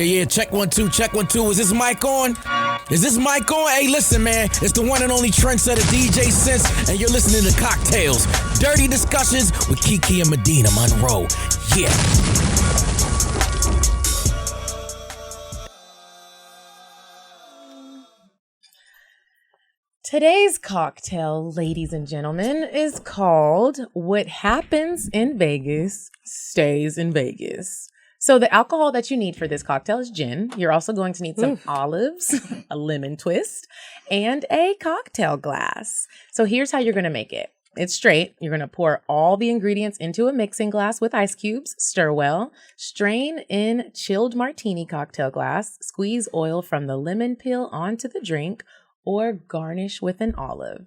Yeah, check 1 2, check 1 2. Is this mic on? Is this mic on? Hey, listen, man. It's the one and only trendsetter DJ Sense, and you're listening to CockTales. Dirty discussions with Kiki and Medina Monroe. Yeah. Today's cocktail, ladies and gentlemen, is called What Happens in Vegas Stays in Vegas. So the alcohol that you need for this cocktail is gin. You're also going to need some olives, a lemon twist, and a cocktail glass. So here's how you're going to make it. It's straight. You're going to pour all the ingredients into a mixing glass with ice cubes, stir well, strain in chilled martini cocktail glass, squeeze oil from the lemon peel onto the drink, or garnish with an olive.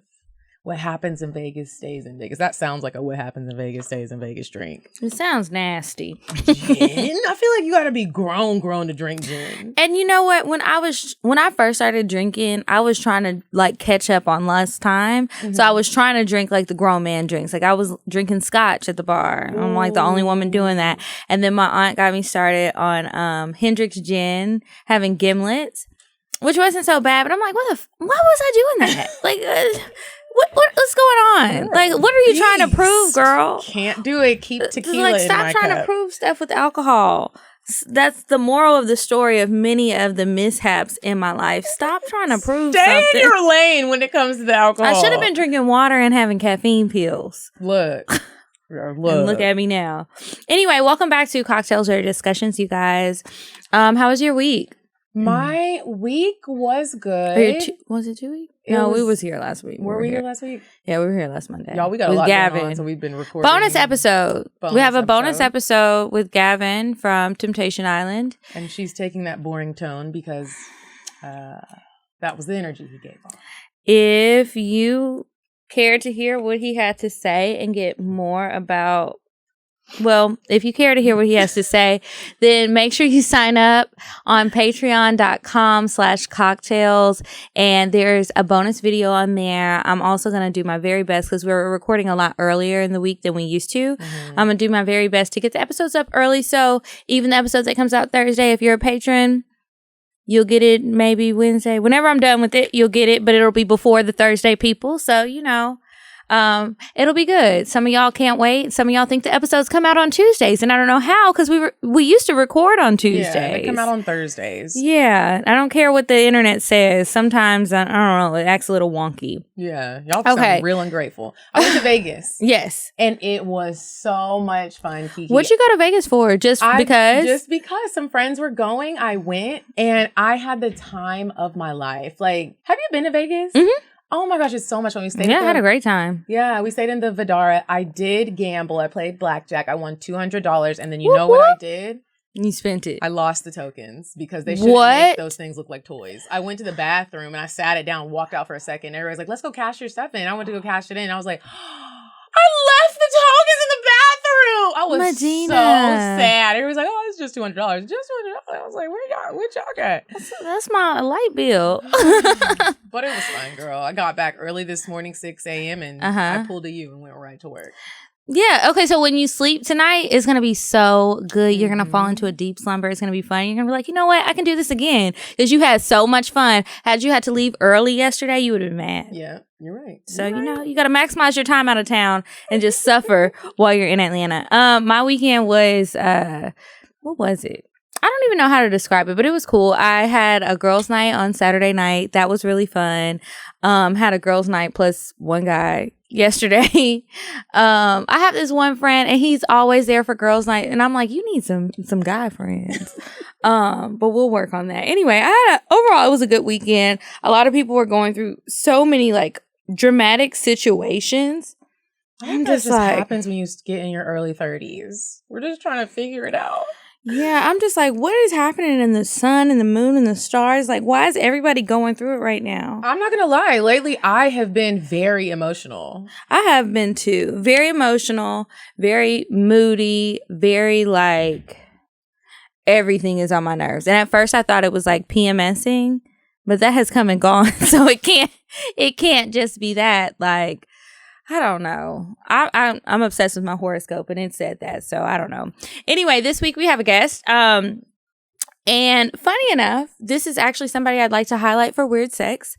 What happens in Vegas stays in Vegas. That sounds like a what happens in Vegas stays in Vegas drink. It sounds nasty. Gin? I feel like you got to be grown to drink gin. And you know what? When I first started drinking, I was trying to like catch up on less time. Mm-hmm. So I was trying to drink like the grown man drinks. Like I was drinking scotch at the bar. I'm like the only woman doing that. And then my aunt got me started on Hendrick's gin, having gimlets, which wasn't so bad. But I'm like, why was I doing that? Like, what's going on? Like, what are you trying to prove, girl? Can't do it. Keep tequila like, in my stop trying cup. to prove stuff with alcohol. That's the moral of the story of many of the mishaps in my life. Stop trying to prove something. Stay in your lane when it comes to the alcohol. I should have been drinking water and having caffeine pills. Look. And look at me now. Anyway, welcome back to Cocktails Dirty Discussions, you guys. How was your week? My week was good. Was it 2 weeks? We was here last week. Were we here last week? Yeah, we were here last Monday. Y'all, we got a lot going on, so we've been recording. Bonus episode. We have a bonus episode with Gavin from Temptation Island. And she's taking that boring tone because that was the energy he gave off. If you care to hear what he had to say and get more about... Well, if you care to hear what he has to say, then make sure you sign up on patreon.com/cocktails. And there's a bonus video on there. I'm also going to do my very best because we're recording a lot earlier in the week than we used to. Mm-hmm. I'm going to do my very best to get the episodes up early. So even the episodes that comes out Thursday, if you're a patron, you'll get it maybe Wednesday. Whenever I'm done with it, you'll get it, but it'll be before the Thursday people. So, you know. It'll be good. Some of y'all can't wait. Some of y'all think the episodes come out on Tuesdays, and I don't know how because we used to record on Tuesdays. Yeah, they come out on Thursdays. Yeah, I don't care what the internet says. Sometimes I don't know, it acts a little wonky. Yeah, y'all sound real ungrateful. I went to Vegas. Yes, and it was so much fun. Kiki, what'd you go to Vegas for? Just because some friends were going. I went, and I had the time of my life. Like, have you been to Vegas? Mm-hmm. Oh my gosh, it's so much fun. We stayed. I had a great time. Yeah, we stayed in the Vidara. I did gamble. I played blackjack. I won $200, and then you know what I did? You spent it. I lost the tokens because they shouldn't make those things look like toys. I went to the bathroom and I sat it down, walked out for a second. Everybody's like, "Let's go cash your stuff in." I went to go cash it in. I was like, I left the tokens in the bathroom. I was Medina. So sad. Everybody's like, "Oh, it's just $200. Just $200." I was like, "Where y'all at?" That's my light bill. But it was fun, girl. I got back early this morning, 6 a.m. and I pulled a U and went right to work. Yeah. Okay. So when you sleep tonight, it's going to be so good. You're going to fall into a deep slumber. It's going to be fun. You're going to be like, you know what? I can do this again because you had so much fun. Had you had to leave early yesterday, you would have been mad. Yeah, you're right. So, you know, you got to maximize your time out of town and just suffer while you're in Atlanta. My weekend was, what was it? I don't even know how to describe it, but it was cool. I had a girls' night on Saturday night. That was really fun. Had a girls' night plus one guy yesterday. I have this one friend and he's always there for girls' night. And I'm like, you need some guy friends. But we'll work on that. Anyway, overall, it was a good weekend. A lot of people were going through so many like dramatic situations. I'm just like, happens when you get in your early 30s. We're just trying to figure it out. Yeah, I'm just like, what is happening in the sun and the moon and the stars? Like, why is everybody going through it right now? I'm not going to lie. Lately, I have been very emotional. I have been too. Very emotional, very moody, very like everything is on my nerves. And at first I thought it was like PMSing, but that has come and gone. So it can't just be that. Like, I don't know. I'm obsessed with my horoscope and it said that. So I don't know. Anyway, this week we have a guest. And funny enough, this is actually somebody I'd like to highlight for weird sex.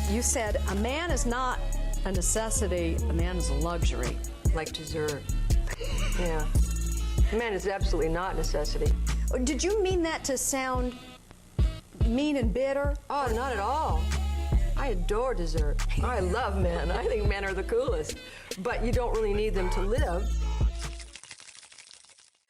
You said a man is not a necessity, a man is a luxury. Like dessert. Yeah. A man is absolutely not a necessity. Did you mean that to sound mean and bitter? Oh, not at all. I adore dessert. I love men. I think men are the coolest. But you don't really need them to live.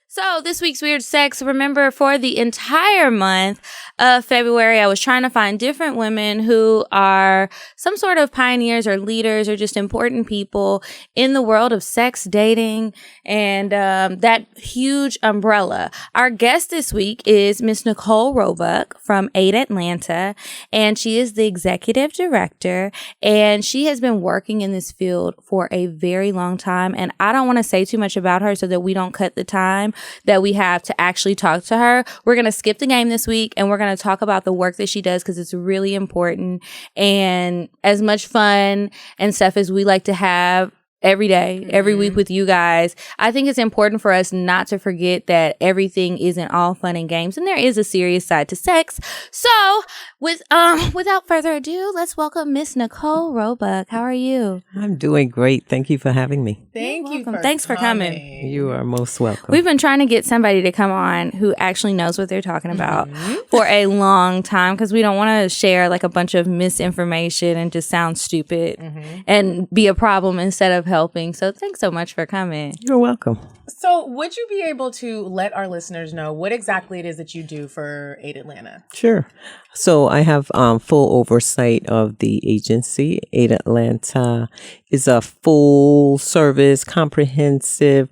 So this week's Weird Sex, remember, for the entire month of February, I was trying to find different women who are some sort of pioneers or leaders or just important people in the world of sex, dating, and that huge umbrella. Our guest this week is Miss Nicole Roebuck from Aid Atlanta, and she is the executive director, and she has been working in this field for a very long time, and I don't want to say too much about her so that we don't cut the time that we have to actually talk to her. We're going to skip the game this week and we're going to talk about the work that she does because it's really important, and as much fun and stuff as we like to have every day, every week with you guys, I think it's important for us not to forget that everything isn't all fun and games and there is a serious side to sex. So without further ado, let's welcome Miss Nicole Roebuck. How are you? I'm doing great. Thank you for having me. Thanks for coming. You are most welcome. We've been trying to get somebody to come on who actually knows what they're talking about for a long time because we don't want to share like a bunch of misinformation and just sound stupid and be a problem instead of helping. So thanks so much for coming. You're welcome. So would you be able to let our listeners know what exactly it is that you do for Aid Atlanta? Sure. So I have full oversight of the agency. Aid Atlanta is a full service, comprehensive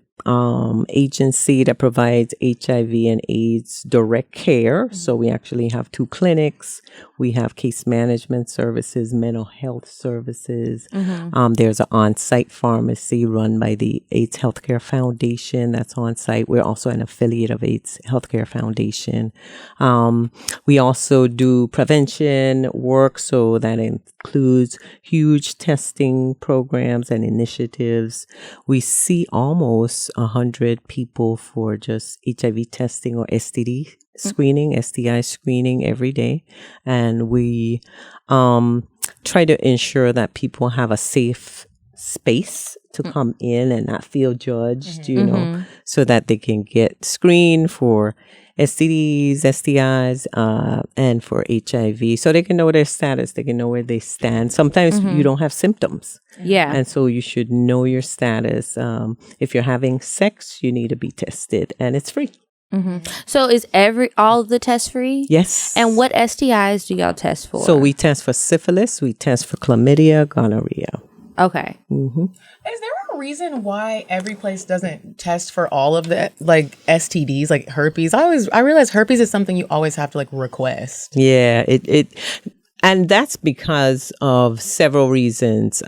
agency that provides HIV and AIDS direct care. So we actually have 2 clinics. We have case management services, mental health services. There's an on-site pharmacy run by the AIDS Healthcare Foundation that's on-site. We're also an affiliate of AIDS Healthcare Foundation. We also do prevention work, so that includes huge testing programs and initiatives. We see almost 100 people for just HIV testing or STD screening, STI screening every day. And we try to ensure that people have a safe space to come in and not feel judged, you know, so that they can get screened for STDs, STIs, and for HIV. So they can know their status. They can know where they stand. Sometimes you don't have symptoms. Yeah. And so you should know your status. If you're having sex, you need to be tested, and it's free. So is all of the tests free? Yes. And what STIs do y'all test for? So we test for syphilis, we test for chlamydia, gonorrhea. Okay. Is there a reason why every place doesn't test for all of the like STDs, like herpes? I realize herpes is something you always have to like request. Yeah, and that's because of several reasons.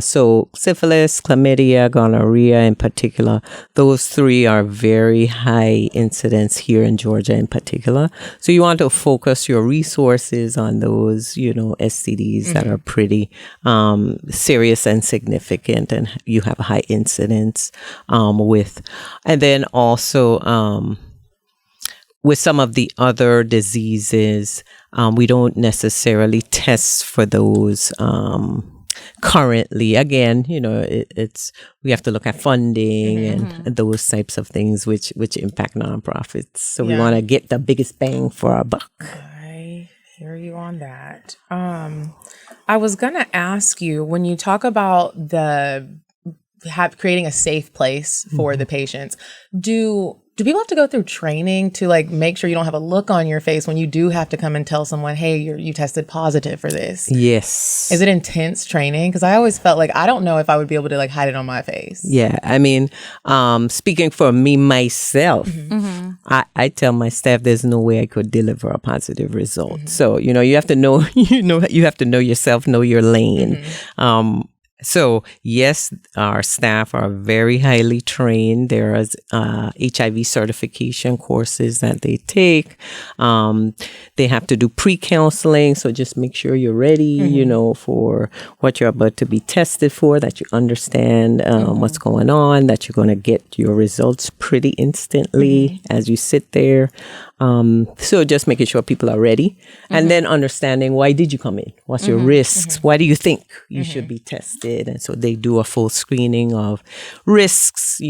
So syphilis, chlamydia, gonorrhea in particular, those 3 are very high incidence here in Georgia in particular. So you want to focus your resources on those, you know, STDs that are pretty serious and significant and you have a high incidence with. And then also with some of the other diseases, we don't necessarily test for those currently. Again, you know, we have to look at funding and those types of things which impact nonprofits. So we want to get the biggest bang for our buck. I hear you on that. I was gonna ask you, when you talk about creating a safe place for the patients, do people have to go through training to like make sure you don't have a look on your face when you do have to come and tell someone, hey, you tested positive for this? Yes. Is it intense training? Because I always felt like I don't know if I would be able to like hide it on my face. Yeah. I mean, speaking for me, myself, I tell my staff there's no way I could deliver a positive result. So, you know, you have to know, you have to know yourself, know your lane. So, yes, our staff are very highly trained. There is HIV certification courses that they take. They have to do pre-counseling. So just make sure you're ready, for what you're about to be tested for, that you understand what's going on, that you're going to get your results pretty instantly as you sit there. So just making sure people are ready and then understanding, why did you come in? What's your risks? Why do you think you should be tested? And so they do a full screening of risks.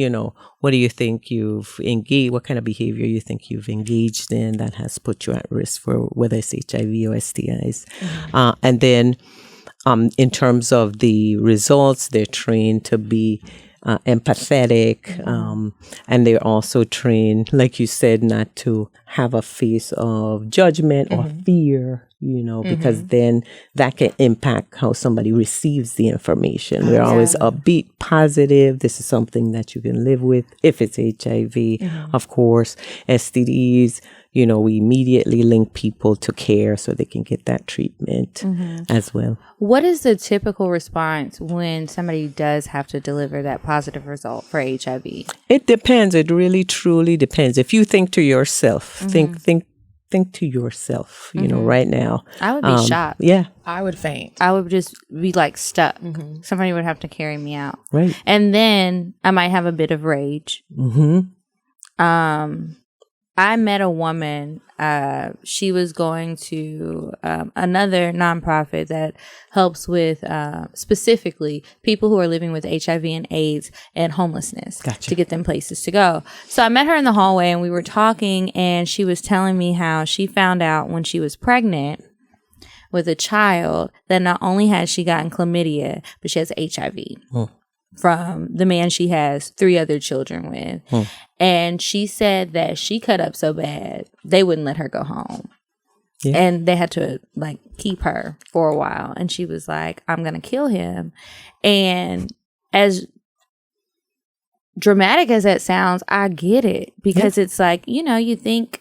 What do you think you've engaged? What kind of behavior you think you've engaged in that has put you at risk for whether it's HIV or STIs? And then in terms of the results, they're trained to be empathetic, and they're also trained, like you said, not to have a face of judgment or fear, because then that can impact how somebody receives the information. We're always upbeat, positive. This is something that you can live with. If it's HIV, of course, STDs, we immediately link people to care so they can get that treatment as well. What is the typical response when somebody does have to deliver that positive result for HIV? It depends. It really, truly depends. If you think to yourself, think to yourself, right now. I would be shocked. Yeah. I would faint. I would just be like stuck. Somebody would have to carry me out. Right. And then I might have a bit of rage. I met a woman. She was going to another nonprofit that helps with specifically people who are living with HIV and AIDS and homelessness to get them places to go. So I met her in the hallway and we were talking, and she was telling me how she found out when she was pregnant with a child that not only has she gotten chlamydia, but she has HIV. From the man she has 3 other children with. And she said that she cut up so bad, they wouldn't let her go home. Yeah. And they had to keep her for a while. And she was like, I'm going to kill him. And as dramatic as that sounds, I get it. Because it's like, you think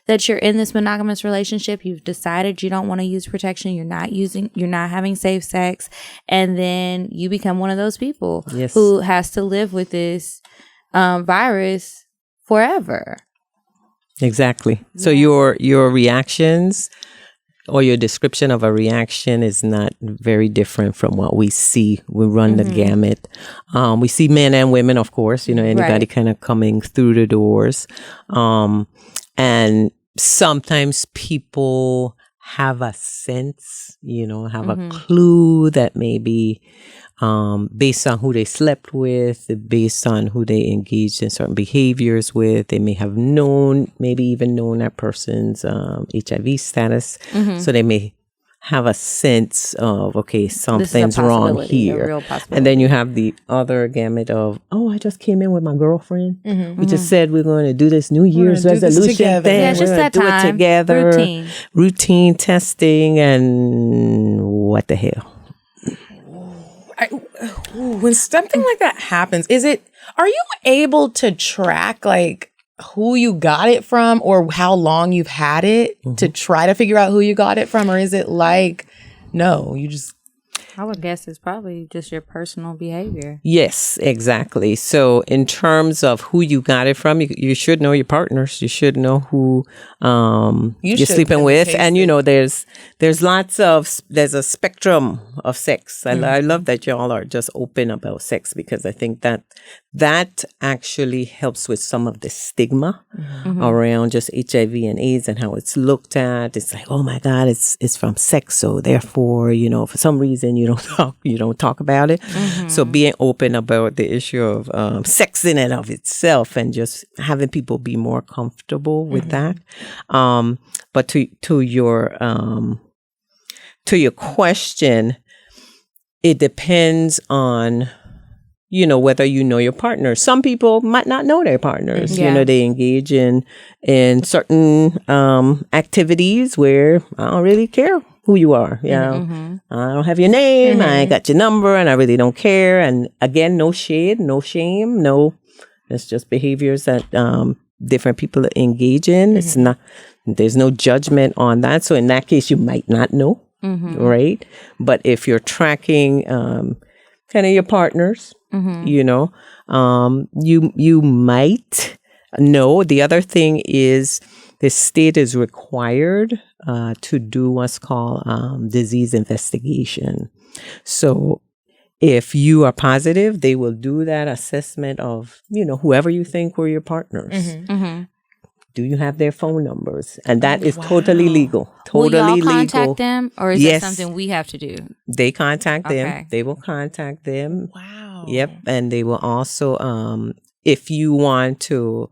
that you're in this monogamous relationship, you've decided you don't want to use protection, you're not having safe sex, and then you become one of those people who has to live with this virus forever. Exactly. So your reactions or your description of a reaction is not very different from what we see. We run the gamut. We see men and women, of course, anybody kind of coming through the doors. And sometimes people have a sense, have a clue that maybe based on who they slept with, based on who they engaged in certain behaviors with, they may have maybe even known that person's HIV status. So they may have a sense of, okay, something's wrong here. And then you have the other gamut of, I just came in with my girlfriend. We just said we're going to do this New Year's resolution thing. Yeah, just that time. Do it together. Routine testing, and what the hell? When something like that happens, are you able to track who you got it from or how long you've had it to try to figure out who you got it from? Or is it no, you just... I would guess it's probably just your personal behavior. Yes, exactly. So in terms of who you got it from, you should know your partners. You should know who you're sleeping with. And, there's there's a spectrum of sex. I love that y'all are just open about sex, because I think that actually helps with some of the stigma around just HIV and AIDS and how it's looked at. It's like, oh my God, it's from sex. So therefore, for some reason you don't talk about it. So being open about the issue of sex in and of itself, and just having people be more comfortable with that. But to your question, it depends on whether you know your partner. Some people might not know their partners. They engage in certain activities where I don't really care who you are. I don't have your name. I ain't got your number, and I really don't care. And again, no shade, no shame, no. It's just behaviors that different people engage in. It's not. There's no judgment on that. So in that case, you might not know, right? But if you're tracking kind of your partners. You know, you might know. The other thing is the state is required to do what's called disease investigation. So if you are positive, they will do that assessment of, you know, whoever you think were your partners. Do you have their phone numbers? And that is totally legal. Totally will y'all legal. contact them, or is Yes. that something we have to do? They contact them. Okay. They will contact them. Wow. Yep. And they will also, if you want to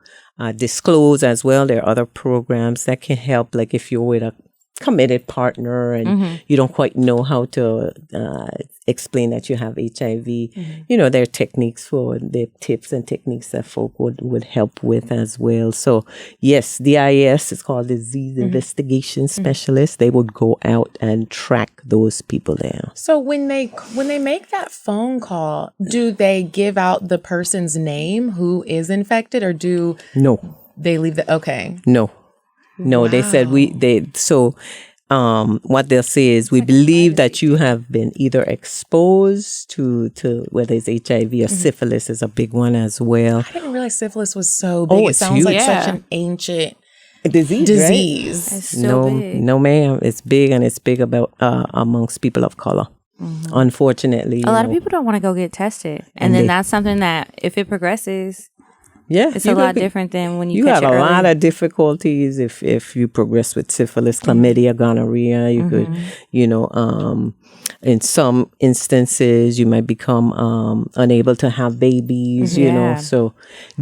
disclose as well, there are other programs that can help. Like if you're with a committed partner and you don't quite know how to explain that you have HIV, you know, there are techniques for the tips and techniques that folk would help with as well. So yes, DIS is called Disease Investigation Specialist. They would go out and track those people down. So when they make that phone call, do they give out the person's name who is infected, or do No. they leave the okay? No, they said what they'll say is we believe that you have been either exposed to whether it's HIV or syphilis is a big one as well. I didn't realize syphilis was so big. Oh, it it's sounds huge. like Yeah. such an ancient Disease. disease. It's so No, big. no, ma'am. It's big, and it's big about amongst people of color. Unfortunately, A lot of people don't want to go get tested, and then that's something that if it progresses, yeah, it's a lot different than when you You catch have it a early. lot of difficulties if you progress with syphilis, chlamydia, gonorrhea. You could, you know, in some instances, you might become unable to have babies. You know, Yeah. so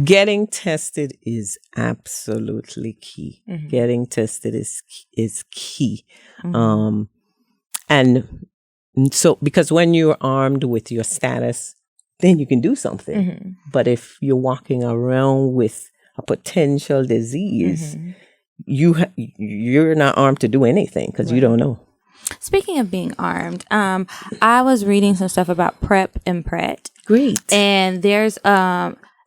getting tested is absolutely key. Getting tested is key, and so because when you're armed with your status, then you can do something. But if you're walking around with a potential disease, you're not armed to do anything because you don't know. Speaking of being armed, I was reading some stuff about PrEP and PEP. Great. And there's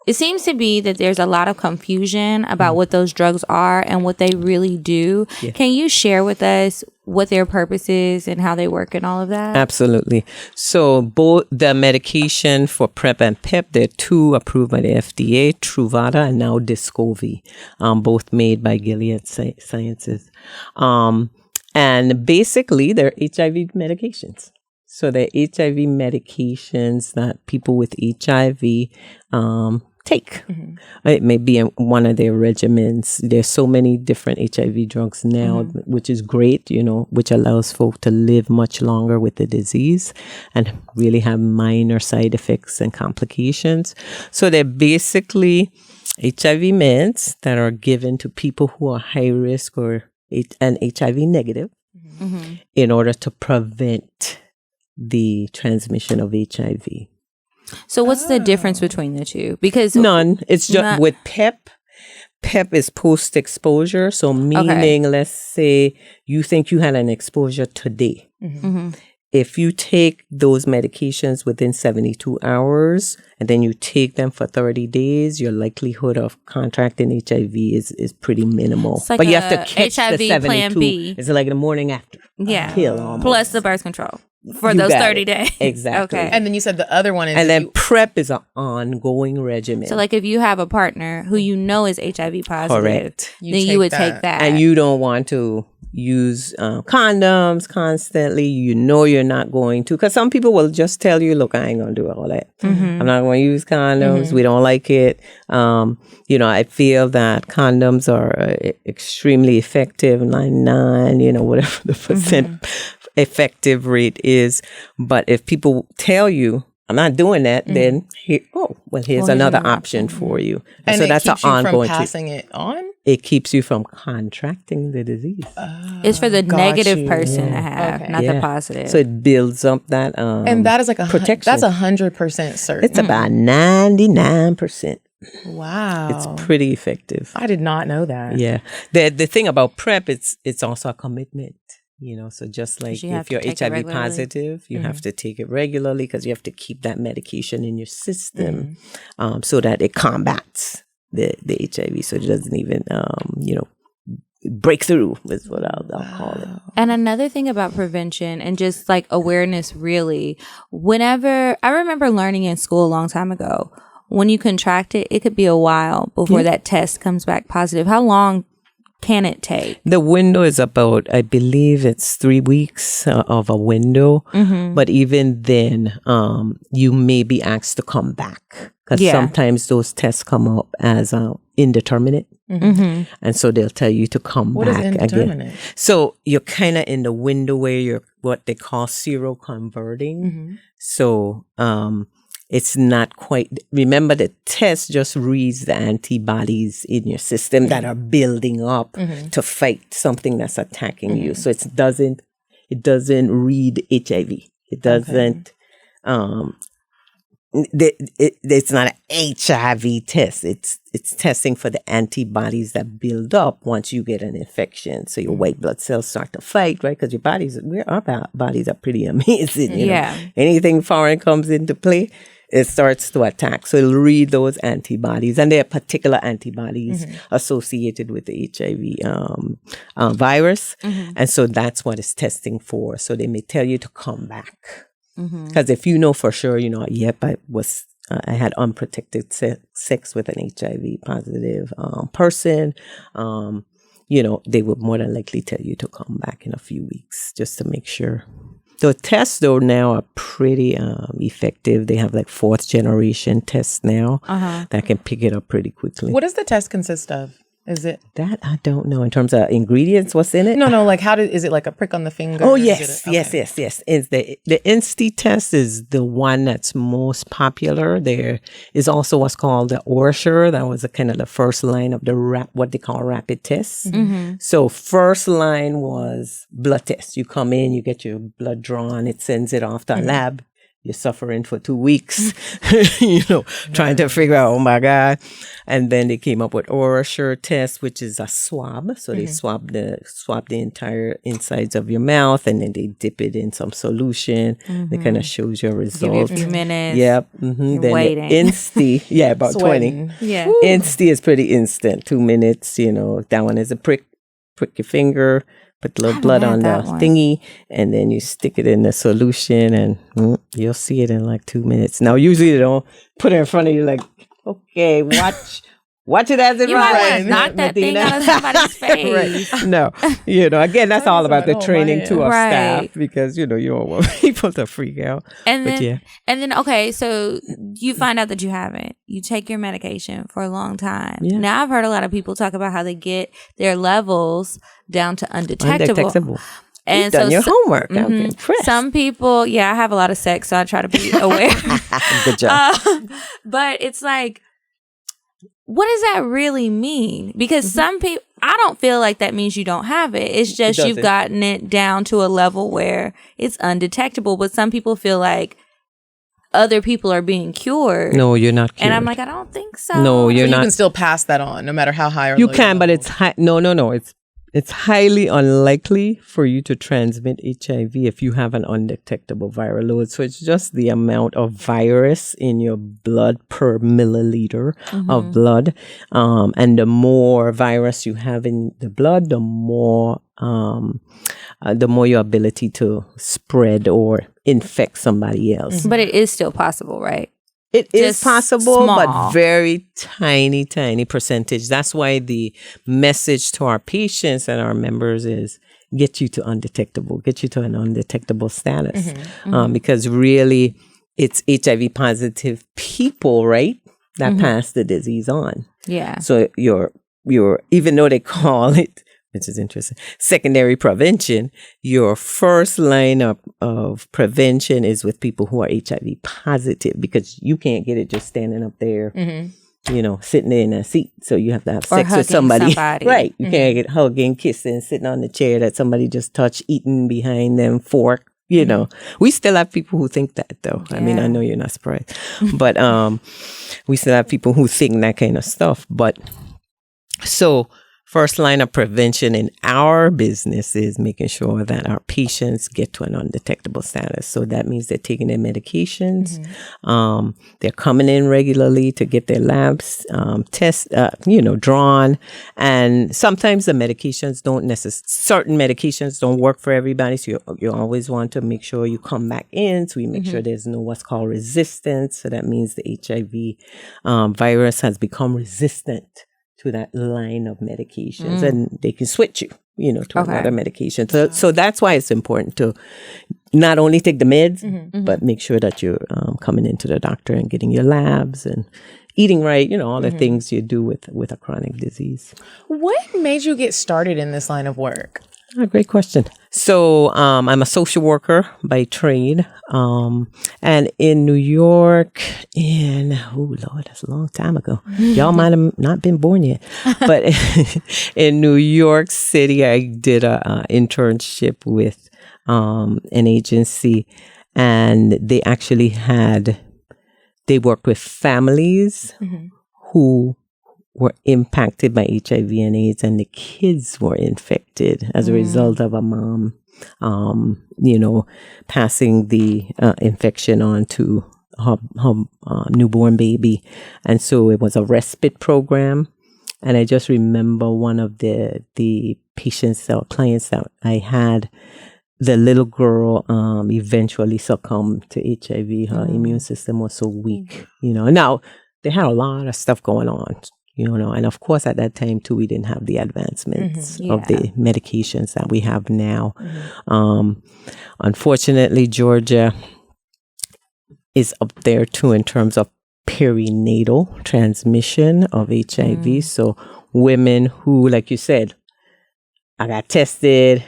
it seems to be that there's a lot of confusion about what those drugs are and what they really do. Yeah. Can you share with us what their purpose is and how they work and all of that? Absolutely. So both the medication for PrEP and PEP, there are two approved by the FDA, Truvada and now Descovy, both made by Gilead Sciences. And basically they're HIV medications. So they're HIV medications that people with HIV take. It may be in one of their regimens. There's so many different HIV drugs now, which is great, you know, which allows folk to live much longer with the disease and really have minor side effects and complications. So they're basically HIV meds that are given to people who are high risk or and HIV negative in order to prevent the transmission of HIV. So what's the difference between the two? Because None. It's just Not- with PEP. PEP is post-exposure. So meaning, let's say you think you had an exposure today. If you take those medications within 72 hours and then you take them for 30 days, your likelihood of contracting HIV is pretty minimal. It's like but you have to a catch HIV the 72. plan B. It's like the morning after. yeah, Pill almost. plus the birth control for You those got 30 it. days. Exactly. Okay. And then you said the other one is And then you- PrEP is an ongoing regimen. So like if you have a partner who you know is HIV positive, Correct. then you would take that. And you don't want to use condoms constantly. You know you're not going to. Because some people will just tell you, look, I ain't going to do all that. I'm not going to use condoms. We don't like it. You know, I feel that condoms are extremely effective, 99, you know, whatever the percent effective rate is. But if people tell you, I'm not doing that, then here's another option for you. and so it that's an keeps you from ongoing treatment. passing it on. It keeps you from contracting the disease. It's for the Got negative you. person to have, Okay. not the Yeah. positive. So it builds up that And that is like protection. That's 100% certain. It's about 99%. Wow. It's pretty effective. I did not know that. Yeah. The thing about PrEP, it's also a commitment. You know, so just like You have if to you're take it HIV regularly. positive, you have to take it regularly because you have to keep that medication in your system so that it combats the HIV. So it doesn't even, breakthrough is what I'll call it. And another thing about prevention and just like awareness, really, whenever I remember learning in school a long time ago, when you contract it, it could be a while before that test comes back positive. How long can it take? The window is about, I believe it's 3 weeks of a window. But even then, you may be asked to come back because sometimes those tests come up as indeterminate. And so they'll tell you to come What back is indeterminate? again. So you're kind of in the window where you're what they call seroconverting. So it's not quite, remember the test just reads the antibodies in your system that are building up to fight something that's attacking you. So it doesn't read HIV. It doesn't, it's not an HIV test. It's testing for the antibodies that build up once you get an infection. So your white blood cells start to fight, right? Because our bodies are pretty amazing. You know? Anything foreign comes into play, it starts to attack. So it'll read those antibodies, and there are particular antibodies associated with the HIV virus. And so that's what it's testing for. So they may tell you to come back. Because if you know for sure, I had unprotected sex with an HIV positive person, they would more than likely tell you to come back in a few weeks just to make sure. The tests, though, now are pretty effective. They have like 4th generation tests now that can pick it up pretty quickly. What does the test consist of? Is it that? I don't know. In terms of ingredients, what's in it? No. Like, is it like a prick on the finger? Oh, yes. Is the Insti test is the one that's most popular. There is also what's called the OraSure. That was kind of the first line of the what they call rapid tests. So first line was blood test. You come in, you get your blood drawn, it sends it off to a lab. You're suffering for 2 weeks, trying to figure out, oh my God. And then they came up with OraSure test, which is a swab. So they swab the entire insides of your mouth, and then they dip it in some solution. It kind of shows your result. Give you a few minutes. Yep. You're Then waiting. Insti, about Sweating. 20. Yeah. Insti is pretty instant. 2 minutes, that one is a prick your finger. Put a little blood on the thingy, and then you stick it in the solution, and you'll see it in like 2 minutes. Now, usually they don't put it in front of you like, okay, watch it as it You might want runs. to knock that thing out of somebody's face. Right. No, again, that's all about the training to our Right. staff, because, you don't want people to freak out. And But then, okay, so you find out that you have it. You take your medication for a long time. Yeah. Now, I've heard a lot of people talk about how they get their levels down to undetectable. And You've done your homework. I'm impressed. Some people, I have a lot of sex, so I try to be aware. Good job. But it's like, what does that really mean? Because some people, I don't feel like that means you don't have it. It's just you've gotten it down to a level where it's undetectable. But some people feel like other people are being cured. No, you're not cured. And I'm like, I don't think so. No, you're So not. you can still pass that on, no matter how high or You low can, your but level. it's high. No. It's highly unlikely for you to transmit HIV if you have an undetectable viral load. So it's just the amount of virus in your blood per milliliter of blood. And the more virus you have in the blood, the more your ability to spread or infect somebody else. But it is still possible, right? It is Just possible, small. but very tiny percentage. That's why the message to our patients and our members is get you to undetectable, get you to an undetectable status. Because really, it's HIV positive people, right, that pass the disease on. Yeah. So you're even though they call it, which is interesting, secondary prevention, your first line of prevention is with people who are HIV positive, because you can't get it just standing up there, sitting in a seat. So you have to have sex with somebody. Right. You can't get hugging, kissing, sitting on the chair that somebody just touched, eating behind them, fork. We still have people who think that, though. I mean, I know you're not surprised, but we still have people who think that kind of stuff. But so first line of prevention in our business is making sure that our patients get to an undetectable status. So that means they're taking their medications. They're coming in regularly to get their labs drawn. And sometimes the medications certain medications don't work for everybody. So you always want to make sure you come back in. So we make sure there's no what's called resistance. So that means the HIV virus has become resistant to that line of medications, and they can switch you, to another medication. So that's why it's important to not only take the meds, but make sure that you're coming into the doctor and getting your labs and eating right, all the things you do with a chronic disease. What made you get started in this line of work? Great question. So I'm a social worker by trade. And in New York, that's a long time ago. Y'all might have not been born yet. But in New York City, I did a internship with an agency. And they actually they worked with families who were impacted by HIV and AIDS, and the kids were infected as a result of a mom, passing the infection on to her newborn baby. And so it was a respite program. And I just remember one of the patients or clients that I had, the little girl eventually succumbed to HIV. Her immune system was so weak, Now, they had a lot of stuff going on. And of course, at that time, too, we didn't have the advancements of the medications that we have now. Unfortunately, Georgia is up there, too, in terms of perinatal transmission of HIV. So women who, like you said, I got tested,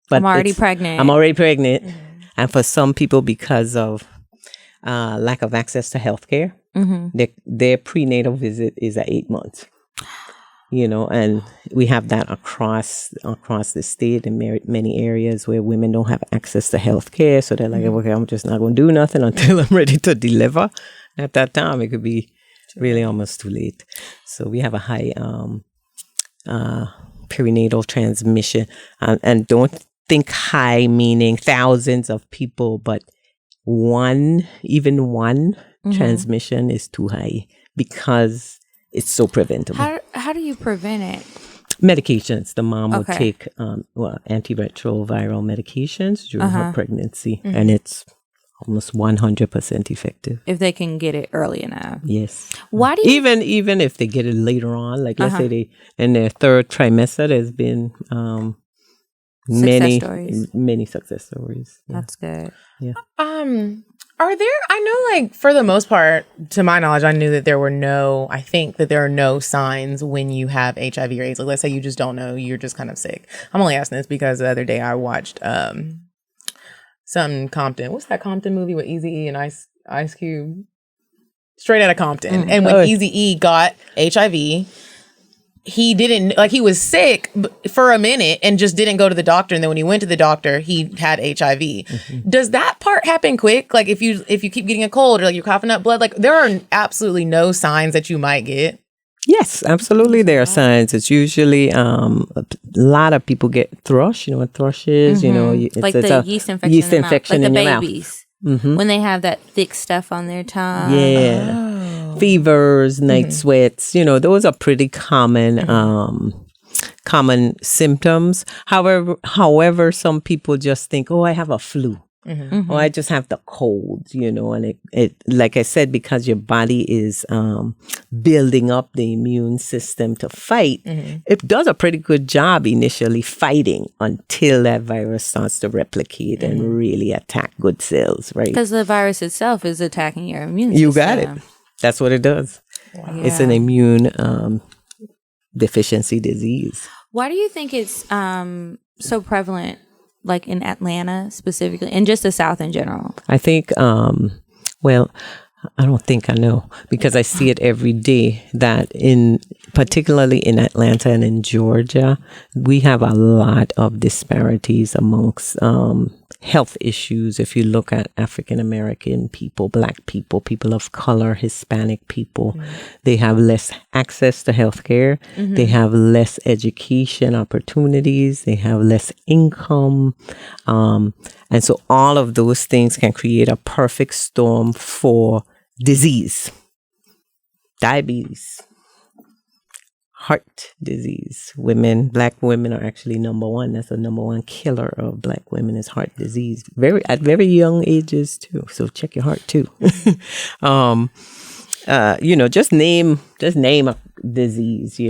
but I'm already pregnant. And for some people, because of lack of access to healthcare, their prenatal visit is at 8 months. And we have that across the state in many areas where women don't have access to healthcare. So they're like, okay, I'm just not going to do nothing until I'm ready to deliver. At that time, it could be really almost too late. So we have a high perinatal transmission, and don't think high meaning thousands of people, but one transmission is too high because it's so preventable. How do you prevent it? Medications. The mom would take antiretroviral medications during her pregnancy, and it's almost 100% effective if they can get it early enough. Yes. Why do you even if they get it later on, like let's say they in their third trimester, there's been many success stories. Yeah. That's good. Yeah. Are there, I know, like, for the most part, to my knowledge, I knew that there are no signs when you have HIV or AIDS. Like, let's say you just don't know, you're just kind of sick. I'm only asking this because the other day I watched some Compton. What's that Compton movie with Eazy-E and Ice Cube? Straight Outta Compton. And when Eazy-E got HIV, he didn't, like, he was sick for a minute and just didn't go to the doctor. And then when he went to the doctor, he had HIV. Does that part happen quick? Like, if you keep getting a cold or like you're coughing up blood, like there are absolutely no signs that you might get. Yes, absolutely. There are signs. It's usually a lot of people get thrush. You know what thrush is? It's like the yeast infection in the your babies when they have that thick stuff on their tongue. Yeah. Fevers, night sweats, those are pretty common symptoms. However, some people just think, oh, I have a flu. Or I just have the cold, and it like I said, because your body is building up the immune system to fight, it does a pretty good job initially fighting until that virus starts to replicate and really attack good cells, right? Because the virus itself is attacking your immune system. You got it. That's what it does. Wow. It's an immune deficiency disease. Why do you think it's so prevalent, like in Atlanta specifically, and just the South in general? I think, I don't think I know, because I see it every day that particularly in Atlanta and in Georgia, we have a lot of disparities amongst health issues. If you look at African American people, Black people, people of color, Hispanic people, they have less access to healthcare. They have less education opportunities. They have less income. And so all of those things can create a perfect storm for disease, diabetes, heart disease. Black women are actually number one. That's the number one killer of Black women is heart disease. At very young ages too. So check your heart too. Just name a disease,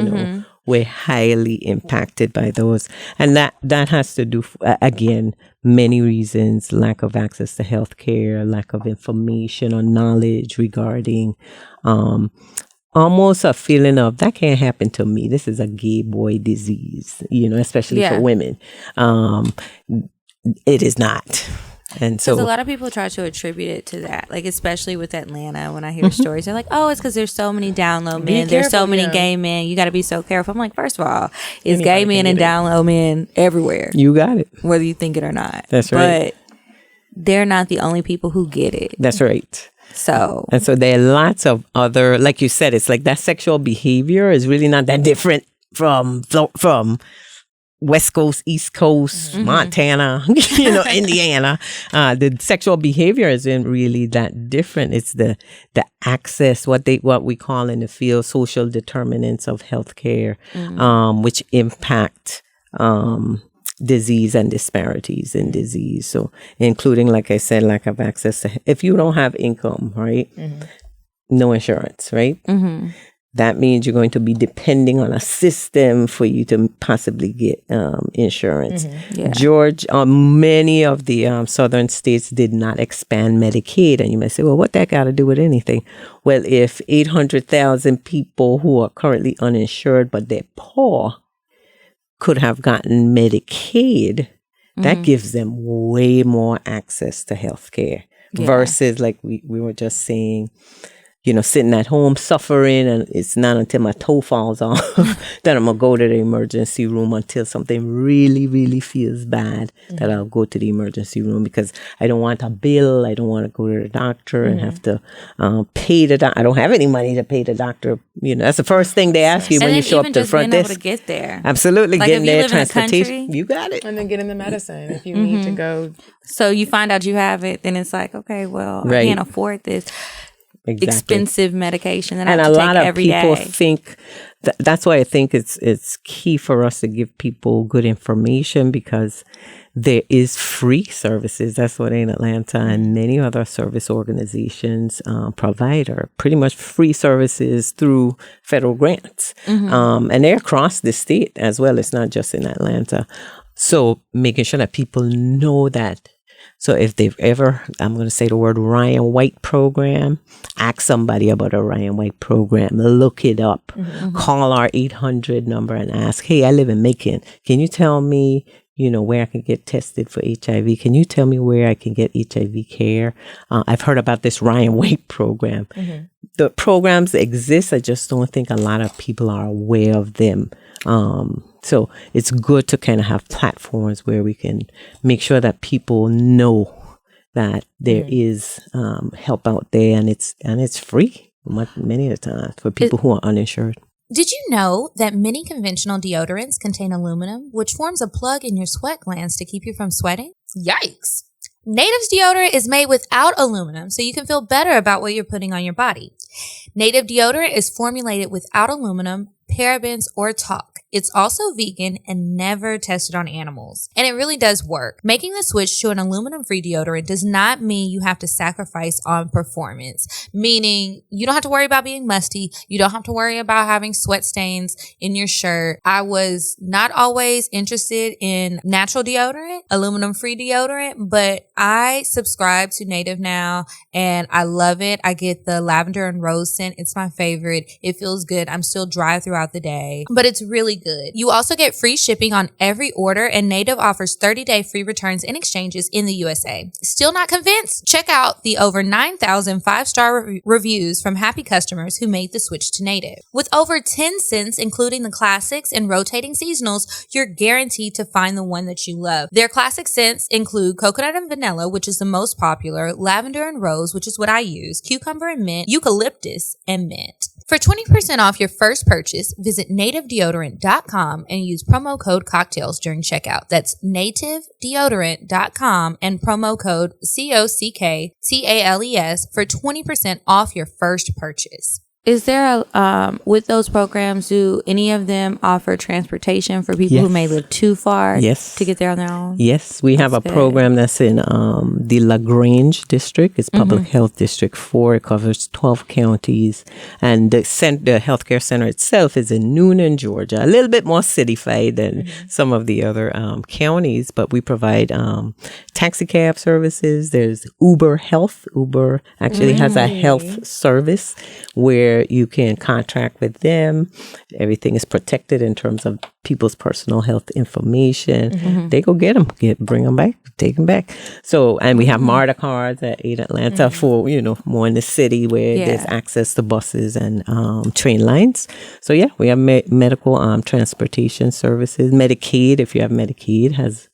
we're highly impacted by those. And that has to do, again, many reasons: lack of access to healthcare, lack of information or knowledge regarding, almost a feeling of that can't happen to me. This is a gay boy disease, especially for women. It is not. And so a lot of people try to attribute it to that, like especially with Atlanta. When I hear stories, they're like, "Oh, it's because there's so many down low men. There's so many gay men. You got to be so careful." I'm like, first of all, it's gay men and down low men everywhere. You got it, whether you think it or not. That's right. But they're not the only people who get it. That's right. So there are lots of other, like you said, it's like that sexual behavior is really not that different from West Coast, East Coast, Montana, Indiana. The sexual behavior isn't really that different. It's the access, what we call in the field social determinants of healthcare, which impact disease and disparities in disease. So including, like I said, lack of access to, if you don't have income, right? No insurance, right? That means you're going to be depending on a system for you to possibly get insurance. Many of the southern states did not expand Medicaid. And you may say, well, what that got to do with anything? Well, if 800,000 people who are currently uninsured, but they're poor, could have gotten Medicaid, that gives them way more access to healthcare versus, like we were just saying, sitting at home suffering, and it's not until my toe falls off that I'm going to go to the emergency room, until something really, really feels bad that I'll go to the emergency room, because I don't want a bill. I don't want to go to the doctor and have to pay the doctor. I don't have any money to pay the doctor. That's the first thing they ask you when you show up to the front desk. Able to get there. Absolutely. Like getting there, transportation. Country, you got it. And then getting the medicine if you need to go. So you find out you have it, then it's like, okay, well, I can't afford this. Exactly. Expensive medication that I and have to take every day. And a lot of people think that's why I think it's key for us to give people good information, because there is free services. That's what in Atlanta and many other service organizations provide, are pretty much free services through federal grants. And they're across the state as well. It's not just in Atlanta. So making sure that people know that. So if they've ever, I'm going to say the word Ryan White program, ask somebody about a Ryan White program, look it up, call our 800 number and ask, hey, I live in Macon. Can you tell me, where I can get tested for HIV? Can you tell me where I can get HIV care? I've heard about this Ryan White program. The programs exist. I just don't think a lot of people are aware of them. So it's good to kind of have platforms where we can make sure that people know that there is help out there, and it's free many of the times for people who are uninsured. Did you know that many conventional deodorants contain aluminum, which forms a plug in your sweat glands to keep you from sweating? Yikes! Native's deodorant is made without aluminum, so you can feel better about what you're putting on your body. Native deodorant is formulated without aluminum, parabens, or talc. It's also vegan and never tested on animals. And it really does work. Making the switch to an aluminum-free deodorant does not mean you have to sacrifice on performance, meaning you don't have to worry about being musty. You don't have to worry about having sweat stains in your shirt. I was not always interested in natural deodorant, aluminum-free deodorant, but I subscribe to Native now and I love it. I get the lavender and rose scent. It's my favorite. It feels good. I'm still dry throughout the day, but it's really good. You also get free shipping on every order, and Native offers 30-day free returns and exchanges in the USA. Still not convinced? Check out the over 9,000 5-star reviews from happy customers who made the switch to Native. With over 10 scents, including the classics and rotating seasonals, you're guaranteed to find the one that you love. Their classic scents include coconut and vanilla, which is the most popular, lavender and rose, which is what I use, cucumber and mint, eucalyptus, and mint. For 20% off your first purchase, visit nativedeodorant.com and use promo code CockTales during checkout. That's nativedeodorant.com and promo code CockTales for 20% off your first purchase. Is there with those programs, do any of them offer transportation for people who may live too far to get there on their own? Yes, we have a program that's in the LaGrange district. It's Public Health District 4. It covers 12 counties. And the healthcare center itself is in Noonan, Georgia. A little bit more cityfied than some of the other counties, but we provide taxi cab services. There's Uber Health. Uber actually has a health service where you can contract with them. Everything is protected in terms of people's personal health information. They go get them, bring them back, take them back. So, and we have MARTA cards at 8 Atlanta for, more in the city where there's access to buses and train lines. So yeah, we have medical transportation services. Medicaid, if you have Medicaid, has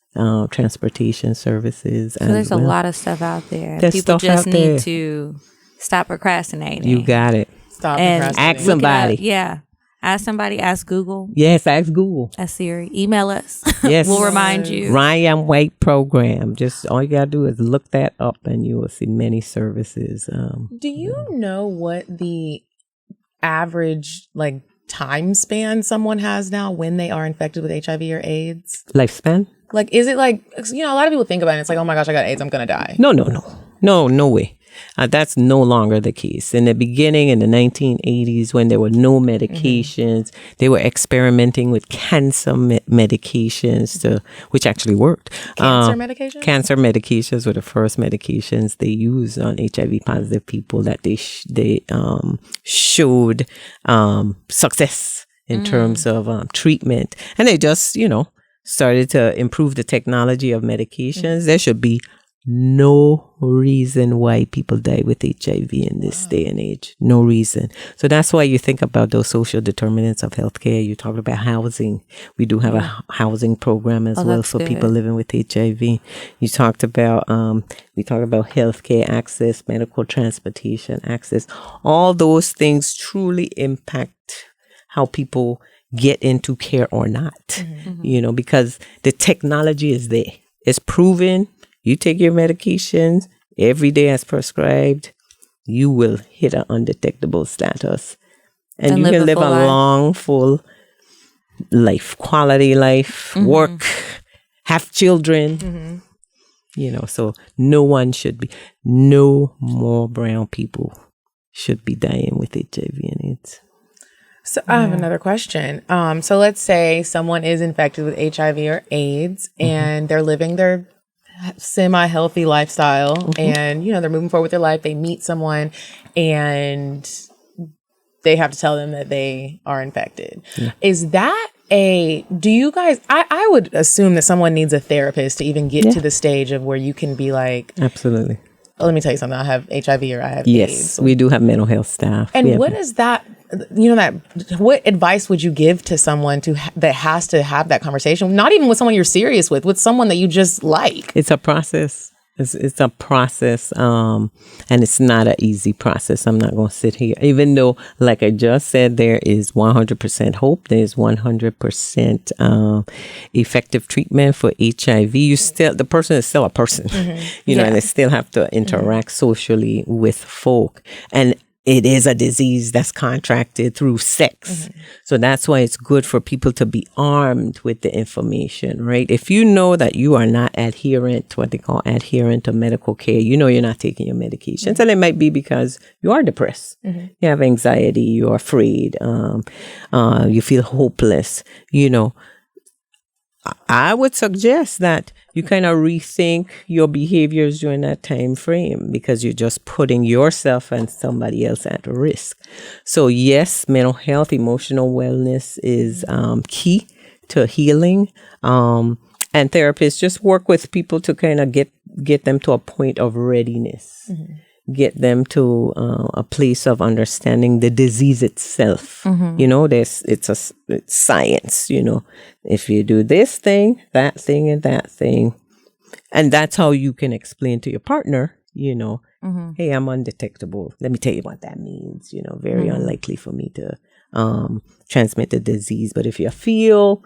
transportation services. So there's a lot of stuff out there. There's People stuff just out need there. to stop procrastinating. You got it. Stop And procrastinating. ask somebody. Ask somebody. Ask Google. Yes, ask Google. Ask Siri. Email us. Yes. We'll remind you. Ryan White program. Just all you gotta do is look that up and you will see many services. Do you know what the average time span someone has now when they are infected with HIV or AIDS? Lifespan? Is it a lot of people think about it. It's like, oh my gosh, I got AIDS, I'm gonna die. No way. That's no longer the case. In the beginning, in the 1980s, when there were no medications, they were experimenting with cancer medications, which actually worked. Cancer medications? Cancer medications were the first medications they used on HIV-positive people that they showed success in terms of treatment. And they just, started to improve the technology of medications. There should be no reason why people die with HIV in this day and age. No reason. So that's why you think about those social determinants of healthcare. You talked about housing. We do have a housing program as well for people living with HIV. You talked about healthcare access, medical transportation access. All those things truly impact how people get into care or not. Because the technology is there. It's proven. You take your medications every day as prescribed, you will hit an undetectable status. And you can live a long, full life, quality life, work, have children. So no more brown people should be dying with HIV and AIDS. So I have another question. So let's say someone is infected with HIV or AIDS and they're living their semi-healthy lifestyle and they're moving forward with their life. They meet someone and they have to tell them that they are infected. Is that do you guys, I would assume that someone needs a therapist to even get to the stage of where you can be like, absolutely, let me tell you something, I have HIV or I have AIDS. Yes, we do have mental health staff. And what is that, what advice would you give to someone that has to have that conversation? Not even with someone you're serious with someone that you just like. It's a process. It's a process, and it's not an easy process. I'm not going to sit here, even though, like I just said, there is 100% hope. There's 100% effective treatment for HIV. The person is still a person, and they still have to interact socially with folk. And it is a disease that's contracted through sex. So that's why it's good for people to be armed with the information, right? If you know that you are not adherent, what they call adherent to medical care, you're not taking your medications. And it might be because you are depressed. You have anxiety, you're afraid, you feel hopeless, I would suggest that you kind of rethink your behaviors during that time frame, because you're just putting yourself and somebody else at risk. So yes, mental health, emotional wellness is key to healing. And therapists just work with people to kind of get them to a point of readiness. Get them to a place of understanding the disease itself. You know, it's science, you know. If you do this thing, that thing, and that thing, and that's how you can explain to your partner, you know, hey, I'm undetectable. Let me tell you what that means. You know, very unlikely for me to transmit the disease. But if you feel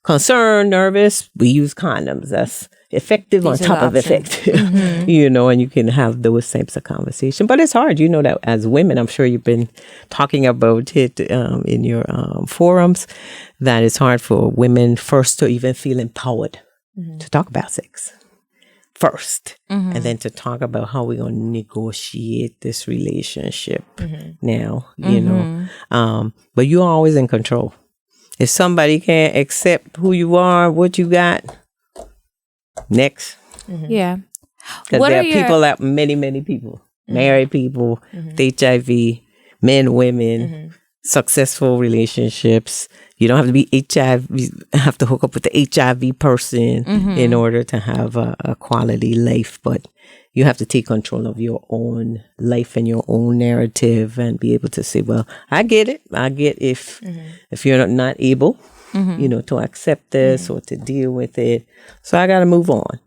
concerned, nervous, we use condoms. That's effective on top of effective, you know, and you can have those types of conversation. But it's hard, you know, that as women, I'm sure you've been talking about it in your forums, that it's hard for women first to even feel empowered to talk about sex first, and then to talk about how we're going to negotiate this relationship now, you know. But you're always in control. If somebody can't accept who you are, what you got, next. Yeah. Because there are people that many people, married people, with HIV, men, women, successful relationships. You don't have to be HIV, you have to hook up with the HIV person in order to have a quality life. But you have to take control of your own life and your own narrative and be able to say, well, I get it. I get if you're not able, you know, to accept this or to deal with it. So I got to move on.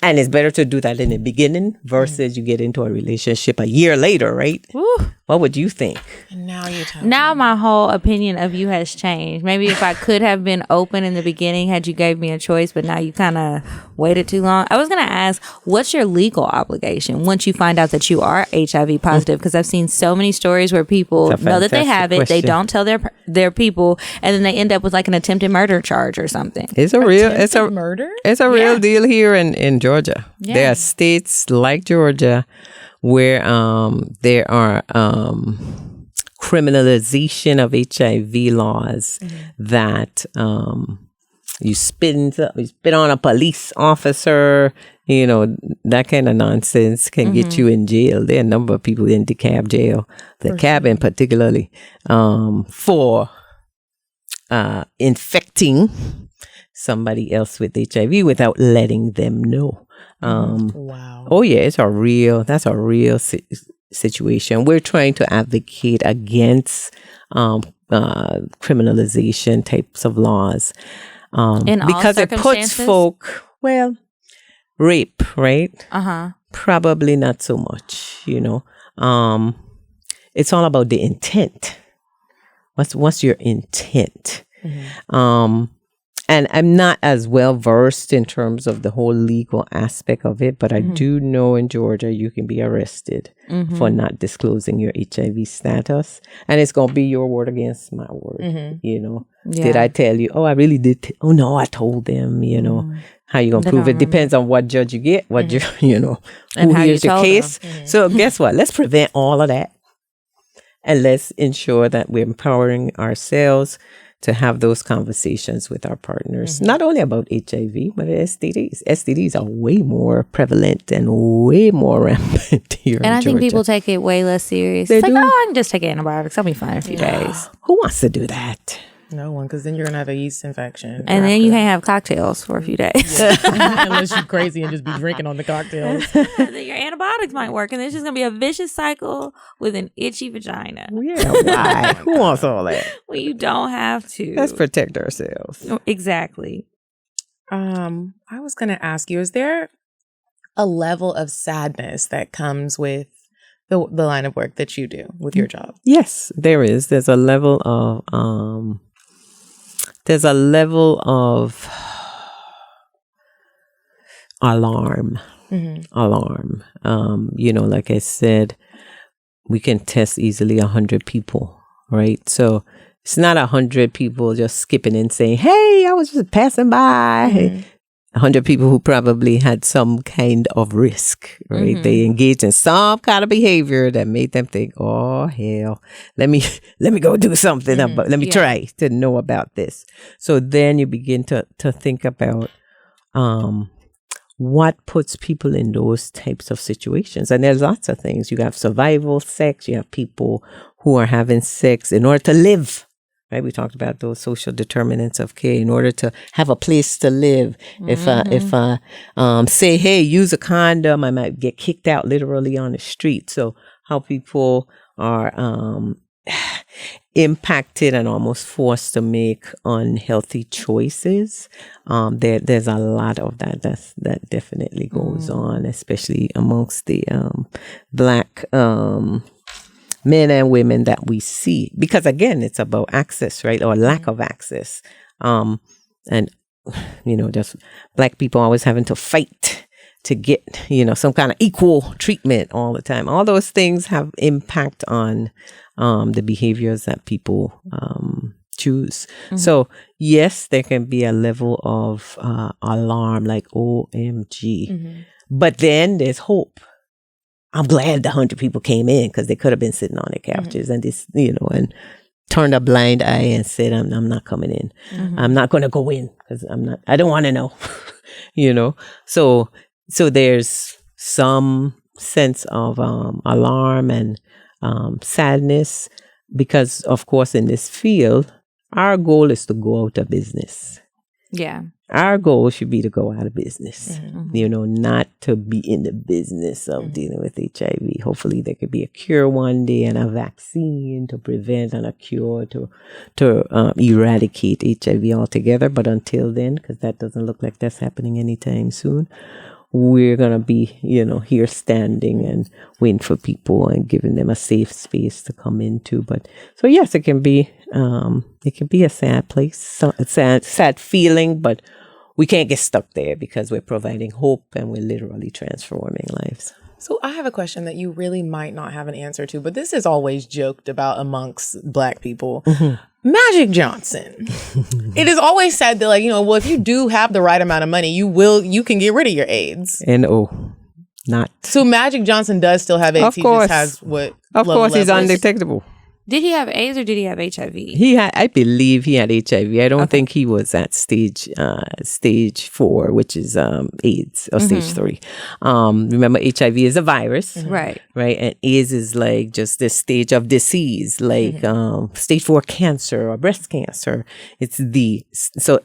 And it's better to do that in the beginning versus you get into a relationship a year later, right? Woo. What would you think? Now you're talking. Now my whole opinion of you has changed. Maybe if I could have been open in the beginning had you gave me a choice, but now you kind of waited too long. I was going to ask, what's your legal obligation once you find out that you are HIV positive? Because I've seen so many stories where people know that they have it, they don't tell their people, and then they end up with like an attempted murder charge or something. It's a murder? It's a real deal here in Georgia. Yeah. There are states like Georgia where there are criminalization of HIV laws that you spit on a police officer, you know, that kind of nonsense can get you in jail. There are a number of people in DeKalb jail, DeKalb particularly, for infecting somebody else with HIV without letting them know. Wow. Oh yeah, that's a real situation. We're trying to advocate against criminalization types of laws because it puts folk, well, rape, right? Probably not so much, you know. It's all about the intent. What's your intent? And I'm not as well versed in terms of the whole legal aspect of it, but I do know in Georgia you can be arrested for not disclosing your HIV status. And it's going to be your word against my word, you know. Yeah. Did I tell you? Oh, I really did. Oh, no, I told them, you know. How you going to prove it? Depends on what judge you get, what you know, who hears your case. So guess what? Let's prevent all of that. And let's ensure that we're empowering ourselves to have those conversations with our partners, not only about HIV, but STDs. STDs are way more prevalent and way more rampant here in Georgia. And I think people take it way less serious. It's like, oh, I can just take antibiotics. I'll be fine in a few days. Who wants to do that? No one, because then you're going to have a yeast infection. And then you can't have cocktails for a few days. Unless you're crazy and just be drinking on the cocktails. Then your antibiotics might work, and it's just going to be a vicious cycle with an itchy vagina. Yeah, why? Who wants all that? Well, you don't have to. Let's protect ourselves. Exactly. I was going to ask you, is there a level of sadness that comes with the line of work that you do with your job? Yes, there is. There's a level of alarm. You know, like I said, we can test easily 100 people, right? So it's not 100 people just skipping and saying, hey, I was just passing by. 100 people who probably had some kind of risk, right? They engaged in some kind of behavior that made them think, oh, hell, let me go do something about, let me try to know about this. So then you begin to think about what puts people in those types of situations. And there's lots of things. You have survival sex. You have people who are having sex in order to live. Right, we talked about those social determinants of care. In order to have a place to live, if I say, hey, use a condom, I might get kicked out literally on the street. So how people are impacted and almost forced to make unhealthy choices. There's a lot of that definitely goes on, especially amongst the Black men and women that we see, because again, it's about access, right? Or lack of access. And, just Black people always having to fight to get, some kind of equal treatment all the time. All those things have impact on the behaviors that people choose. So yes, there can be a level of alarm, like OMG. But then there's hope. I'm glad the 100 people came in, because they could have been sitting on their couches and this, and turned a blind eye and said, I'm not coming in. I'm not going to go in because I don't want to know, So there's some sense of alarm and sadness, because of course in this field, our goal is to go out of business. Yeah. Our goal should be to go out of business, not to be in the business of dealing with HIV. Hopefully there could be a cure one day and a vaccine to prevent, and a cure to eradicate HIV altogether. But until then, because that doesn't look like that's happening anytime soon, we're going to be, here standing and waiting for people and giving them a safe space to come into. But so yes, it can be a sad place, a sad feeling, but we can't get stuck there, because we're providing hope and we're literally transforming lives. So I have a question that you really might not have an answer to, but this is always joked about amongst Black people. Magic Johnson. It is always said that, if you do have the right amount of money, you can get rid of your AIDS. And not. So Magic Johnson does still have AIDS. Of course. He just has what? Of course, he's undetectable. Did he have AIDS or did he have HIV? I believe he had HIV. I don't think he was at stage 4, which is AIDS, or stage 3. Remember, HIV is a virus, right? And AIDS is like just this stage of disease, like stage 4 cancer or breast cancer. So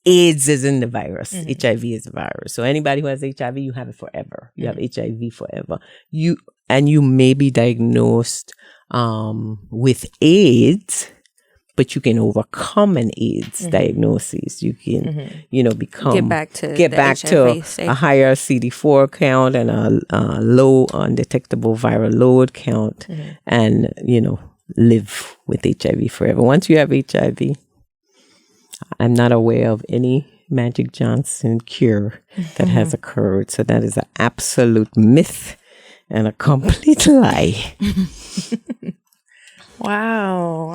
AIDS isn't the virus. HIV is a virus. So anybody who has HIV, you have it forever. You have HIV forever. You may be diagnosed with AIDS, but you can overcome an AIDS diagnosis. You can, get back to a higher CD4 count and a low undetectable viral load count, and live with HIV forever. Once you have HIV, I'm not aware of any Magic Johnson cure that has occurred. So that is an absolute myth and a complete lie. Wow.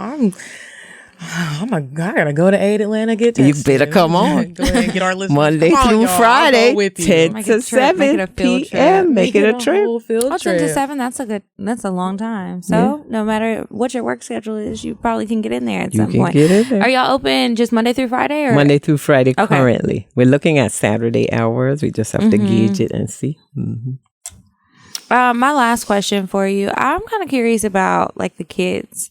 I gotta go to Aid Atlanta, get tested. You better come on. Go ahead and get our listeners. Monday through Friday, 10 to 7 p.m. Make it a trip. Oh, 10 to 7, that's a long time. So no matter what your work schedule is, you probably can get in there at some point. Get in there. Are y'all open just Monday through Friday? Or? Monday through Friday currently. We're looking at Saturday hours. We just have to gauge it and see. My last question for you. I'm kind of curious about the kids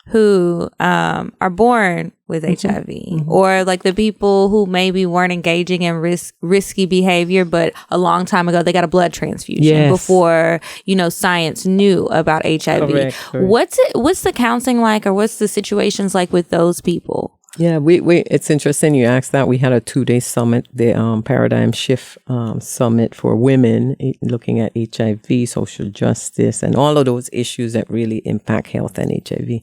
who are born with HIV, or the people who maybe weren't engaging in risky behavior, but a long time ago they got a blood transfusion before science knew about HIV. Correct. What's the counseling like, or what's the situations like with those people? Yeah, we it's interesting you asked that. We had a 2-day summit, the Paradigm Shift Summit for women, looking at HIV, social justice, and all of those issues that really impact health and HIV.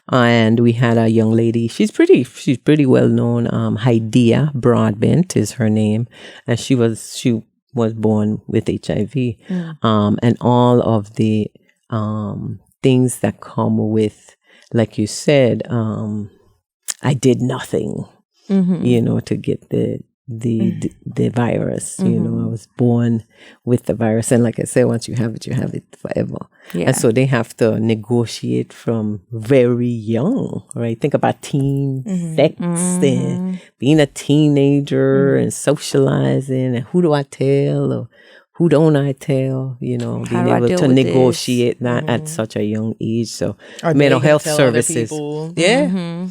And we had a young lady, she's pretty well known, Haidia Broadbent is her name, and she was born with HIV. And all of the things that come with, like you said, I did nothing, to get the the virus. You know, I was born with the virus, and like I said, once you have it forever. Yeah. And so they have to negotiate from very young, right? Think about teen sex and being a teenager and socializing, and who do I tell or who don't I tell? You know, How being do I able deal to with negotiate that at such a young age. So Are they mental gonna health tell other services, people? yeah.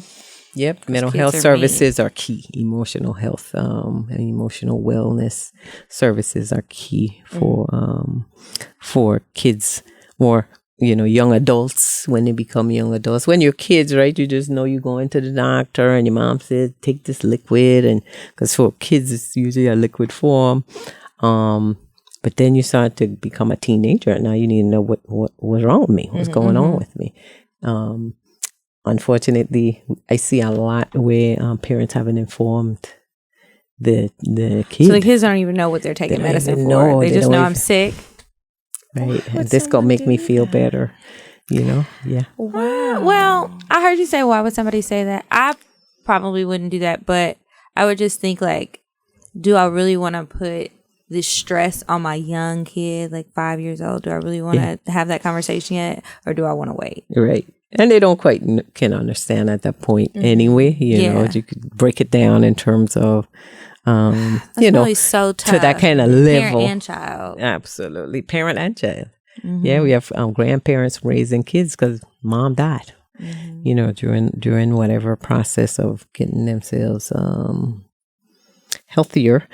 Yep, mental kids health are services are key. Emotional health, and emotional wellness services are key for kids or young adults when they become young adults. When you're kids, right, you just know you're going to the doctor and your mom said take this liquid, and because for kids it's usually a liquid form. But then you start to become a teenager, and now you need to know what's wrong with me, what's going on with me. Unfortunately, I see a lot where parents haven't informed the kid. So the kids don't even know what they're taking medicine for. They just know I'm sick. Right. And this gonna make me feel better. Yeah. Wow. Well, I heard you say, why would somebody say that? I probably wouldn't do that, but I would just think like, do I really want to put this stress on my young kid, like 5 years old? Do I really want to have that conversation yet, or do I want to wait? Right. And they don't quite can understand at that point anyway. You know, you could break it down in terms of, That's so tough. to that kind of level. Parent and child. Absolutely. Parent and child. Yeah, we have grandparents raising kids because mom died, during whatever process of getting themselves healthier,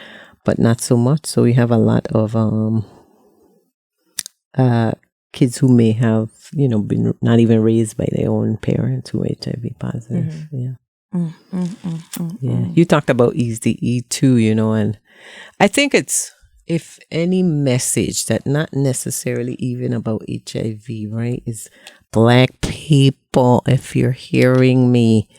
but not so much. So we have a lot of kids who may have, been not even raised by their own parents who are HIV positive. Yeah. You talked about Easy E too, and I think it's, if any message that not necessarily even about HIV, right, is Black people, if you're hearing me,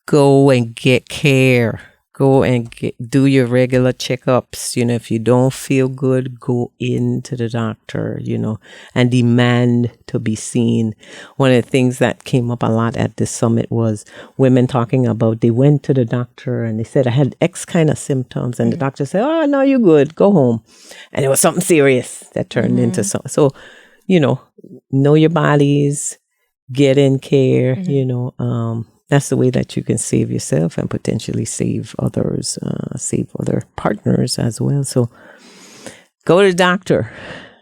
go and get care. Go and do your regular checkups. If you don't feel good, go into the doctor, and demand to be seen. One of the things that came up a lot at this summit was women talking about they went to the doctor and they said, I had X kind of symptoms. And the doctor said, oh, no, you're good. Go home. And it was something serious that turned into something. So, know your bodies, get in care, that's the way that you can save yourself and potentially save others, save other partners as well. So go to the doctor,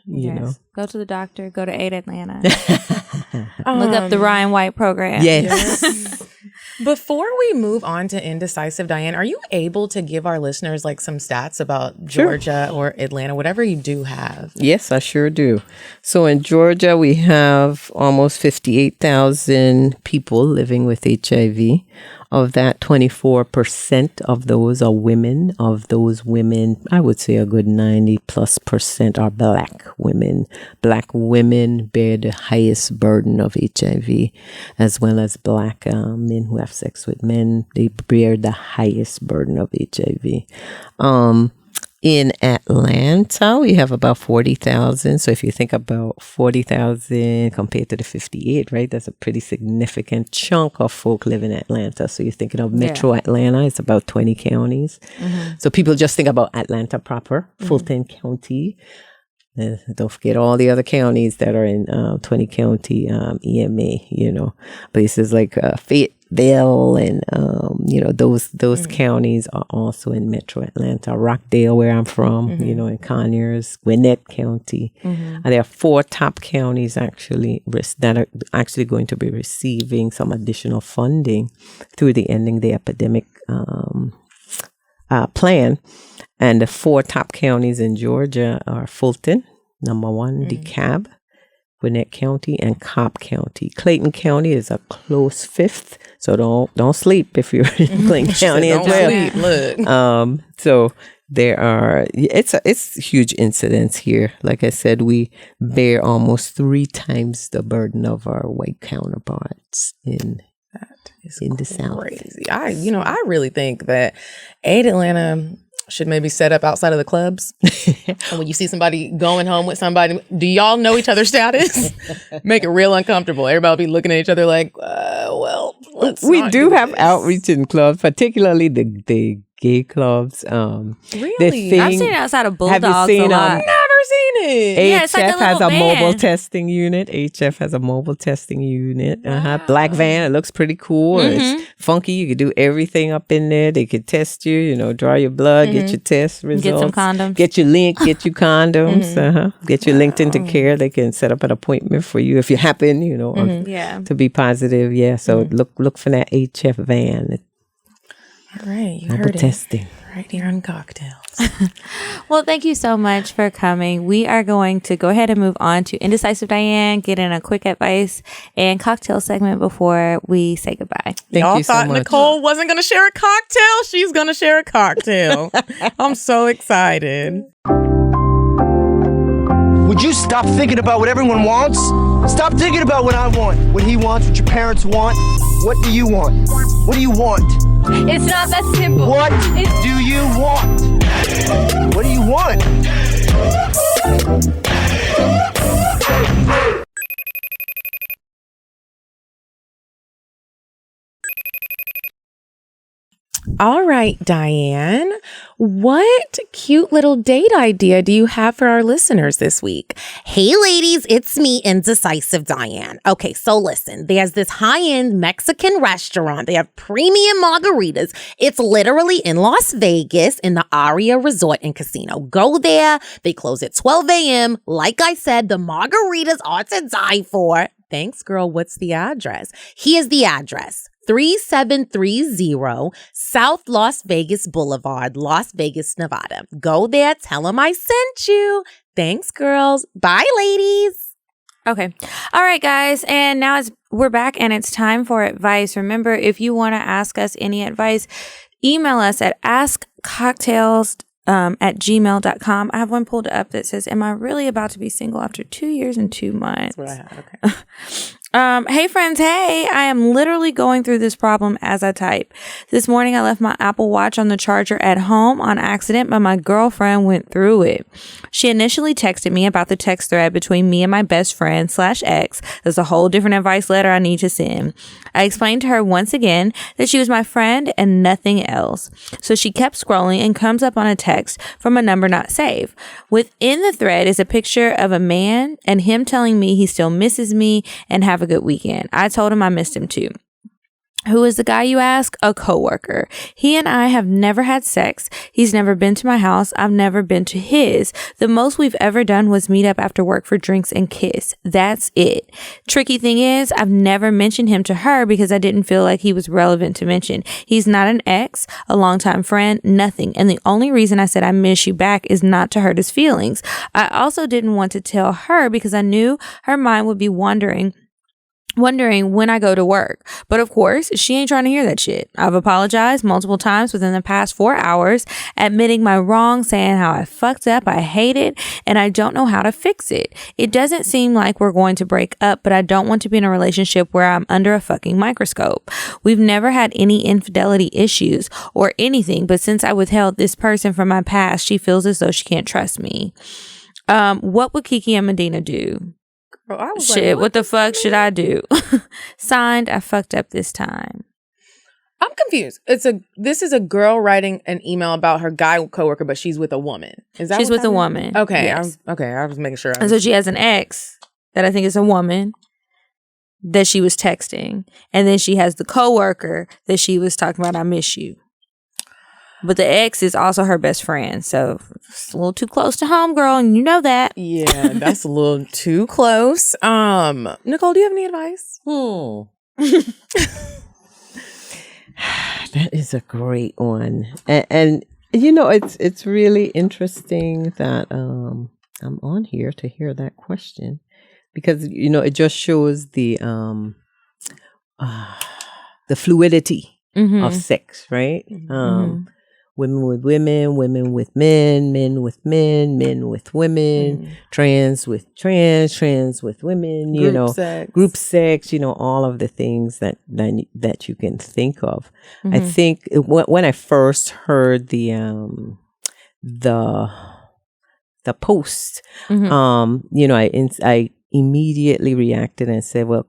you know. Go to the doctor. Go to Aid Atlanta. Look up the Ryan White program. Yes. Before we move on to Indecisive Diane, are you able to give our listeners like some stats about Georgia or Atlanta, whatever you do have? Yes, I sure do. So in Georgia, we have almost 58,000 people living with HIV. Of that, 24% of those are women. Of those women, I would say a good 90+% are Black women. Black women bear the highest burden of HIV, as well as Black men who have sex with men. They bear the highest burden of HIV. In Atlanta, we have about 40,000. So if you think about 40,000 compared to the 58, right, that's a pretty significant chunk of folk live in Atlanta. So you're thinking of Metro Atlanta, it's about 20 counties. So people just think about Atlanta proper, Fulton County. Don't forget all the other counties that are in 20 county EMA, places like Fayetteville and, those counties are also in Metro Atlanta. Rockdale, where I'm from, in Conyers, Gwinnett County. And there are 4 top counties actually that are actually going to be receiving some additional funding through the Ending the Epidemic plan. And the 4 top counties in Georgia are Fulton, number 1, DeKalb, Gwinnett County, and Cobb County. Clayton County is a close 5th, so don't sleep if you're in Clayton County as well. Don't sleep, look. So there are it's huge incidence here. Like I said, we bear almost 3 times the burden of our white counterparts in the South. Crazy. I really think that Aid Atlanta should maybe set up outside of the clubs. And when you see somebody going home with somebody, do y'all know each other's status? Make it real uncomfortable. Everybody will be looking at each other like, well, we do have outreach in clubs, particularly the gay clubs. Really? I've seen it outside of Bulldogs Have you seen, a lot. Never seen it. Yeah, it's like a HF has little a mobile van. testing unit. HF has a mobile testing unit. Black van. It looks pretty cool. It's funky. You could do everything up in there. They could test you, draw your blood, get your test results. Get some condoms. Get you linked, get you condoms. Get you linked into care. They can set up an appointment for you if you happen, to be positive. Yeah. So look for that HF van. All right. You Mobile heard it. testing. Right here on Cocktails. Well, thank you so much for coming. We are going to go ahead and move on to Indecisive Diane, get in a quick advice and cocktail segment before we say goodbye. Thank Y'all you so thought much. Nicole wasn't going to share a cocktail? She's going to share a cocktail. I'm so excited. Would you stop thinking about what everyone wants? Stop thinking about what I want, what he wants, what your parents want. What do you want? What do you want? It's not that simple. What do you want? What do you want? All right, Diane, what cute little date idea do you have for our listeners this week? Hey ladies, it's me, Indecisive Diane. Okay, so listen, there's this high-end Mexican restaurant. They have premium margaritas. It's literally in Las Vegas in the Aria Resort and Casino. Go there. They close at 12 a.m. Like I said, the margaritas are to die for. Thanks, girl. What's the address? Here's the address. 3730 South Las Vegas Boulevard, Las Vegas, Nevada. Go there. Tell them I sent you. Thanks, girls. Bye, ladies. Okay. All right, guys. And now we're back and it's time for advice. Remember, if you want to ask us any advice, email us at askcocktails@gmail.com. I have one pulled up that says, am I really about to be single after 2 years and 2 months? That's what I had. Okay. Hey friends, hey, I am literally going through this problem as I type. This morning I left my Apple Watch on the charger at home on accident, but my girlfriend went through it. She initially texted me about the text thread between me and my best friend /ex. There's a whole different advice letter I need to send. I explained to her once again that she was my friend and nothing else. So she kept scrolling and comes up on a text from a number not saved. Within the thread is a picture of a man and him telling me he still misses me and have a good weekend. I told him I missed him too. Who is the guy, you ask? A coworker. He and I have never had sex. He's never been to my house. I've never been to his. The most we've ever done was meet up after work for drinks and kiss. That's it. Tricky thing is, I've never mentioned him to her because I didn't feel like he was relevant to mention. He's not an ex, a longtime friend, nothing. And the only reason I said I miss you back is not to hurt his feelings. I also didn't want to tell her because I knew her mind would be wondering when I go to work. But of course, she ain't trying to hear that shit. I've apologized multiple times within the past 4 hours, admitting my wrong, saying how I fucked up, I hate it, and I don't know how to fix it. It doesn't seem like we're going to break up, but I don't want to be in a relationship where I'm under a fucking microscope. We've never had any infidelity issues or anything, but since I withheld this person from my past, she feels as though she can't trust me. What would Kiki and Medina do? Shit, what the fuck should I do? Signed, I fucked up this time. I'm confused. This is a girl writing an email about her guy coworker, but she's with a woman. Is that she's with a woman? Okay, yes. I was making sure. And so she has an ex that I think is a woman that she was texting, and then she has the coworker that she was talking about. I miss you. But the ex is also her best friend, so it's a little too close to home, girl, and you know that. Yeah, that's a little too close. Nicole, do you have any advice? That is a great one, and it's really interesting that I'm on here to hear that question because it just shows the fluidity of sex, right? Women with women, women with men, men with men, men with women, trans with trans, trans with women, group sex, all of the things that you can think of. I think when I first heard the the post, Mm-hmm. I immediately reacted and said, well,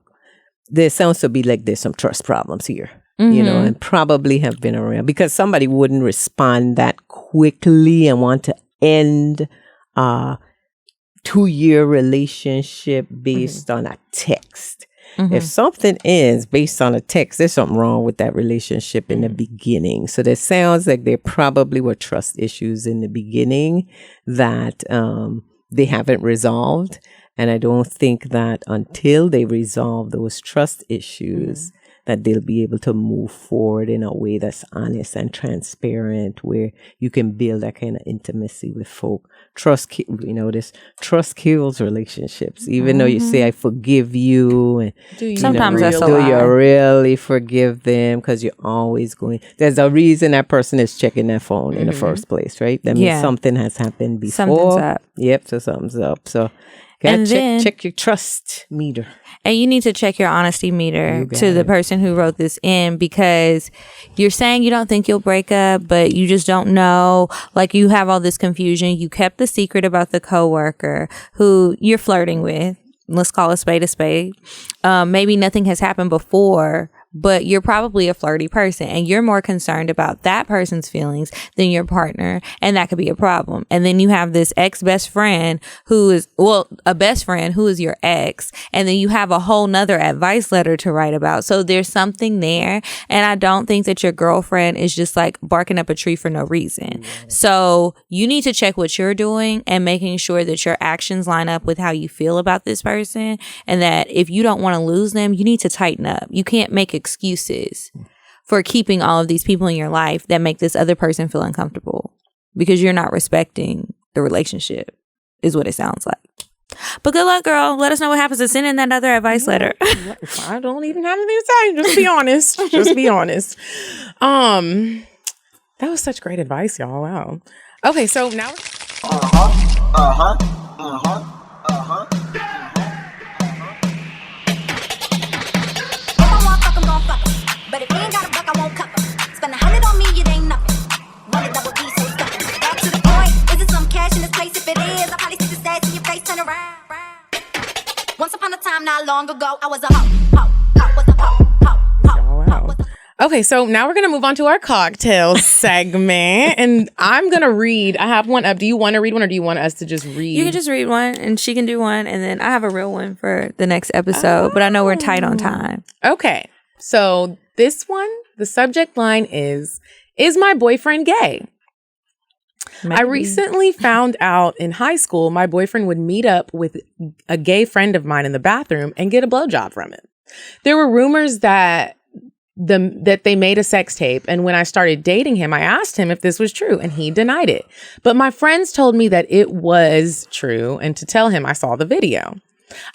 there sounds to be like there's some trust problems here, Mm-hmm. and probably have been around because somebody wouldn't respond that quickly and want to end a 2-year relationship based on a text. Mm-hmm. If something ends based on a text, there's something wrong with that relationship in the beginning. So there sounds like there probably were trust issues in the beginning that they haven't resolved. And I don't think that until they resolve those trust issues, that they'll be able to move forward in a way that's honest and transparent, where you can build that kind of intimacy with folk. Trust kills relationships. Even though you say, I forgive you, and Sometimes that's a do lie. you really forgive them? Because you're always going, there's a reason that person is checking their phone in the first place, right? That means something has happened before. Something's up. Yep, so something's up. So And then- check your trust meter. And you need to check your honesty meter to the person who wrote this in, because you're saying you don't think you'll break up, but you just don't know. Like, you have all this confusion. You kept the secret about the coworker who you're flirting with. Let's call a spade a spade. Maybe nothing has happened before, but you're probably a flirty person and you're more concerned about that person's feelings than your partner. And that could be a problem. And then you have this ex-best friend who is, a best friend who is your ex. And then you have a whole nother advice letter to write about. So there's something there. And I don't think that your girlfriend is just like barking up a tree for no reason. So you need to check what you're doing and making sure that your actions line up with how you feel about this person. And that if you don't want to lose them, you need to tighten up. You can't make excuses for keeping all of these people in your life that make this other person feel uncomfortable, because you're not respecting the relationship, is what it sounds like. But good luck, girl. Let us know what happens to send in that other advice letter. I don't even have anything to say. Just be honest. Just be honest. That was such great advice, y'all. Wow. Okay, so now. But if he ain't got a buck, I won't cup him. Spend 100 on me, it ain't nothing. One to double D, so stuck. Back to the point. Is it some cash in this place? If it is, I'll probably stick the stats in your face, turn around. Once upon a time, not long ago, I was a hoe. Oh, wow. Okay, so now we're going to move on to our cocktail segment. And I'm going to read. I have one up. Do you want to read one, or do you want us to just read? You can just read one and she can do one. And then I have a real one for the next episode. But I know we're tight on time. Okay. So this one, the subject line is my boyfriend gay? Maybe. I recently found out in high school my boyfriend would meet up with a gay friend of mine in the bathroom and get a blowjob from him. There were rumors that they made a sex tape, and when I started dating him, I asked him if this was true, and he denied it. But my friends told me that it was true, and to tell him I saw the video.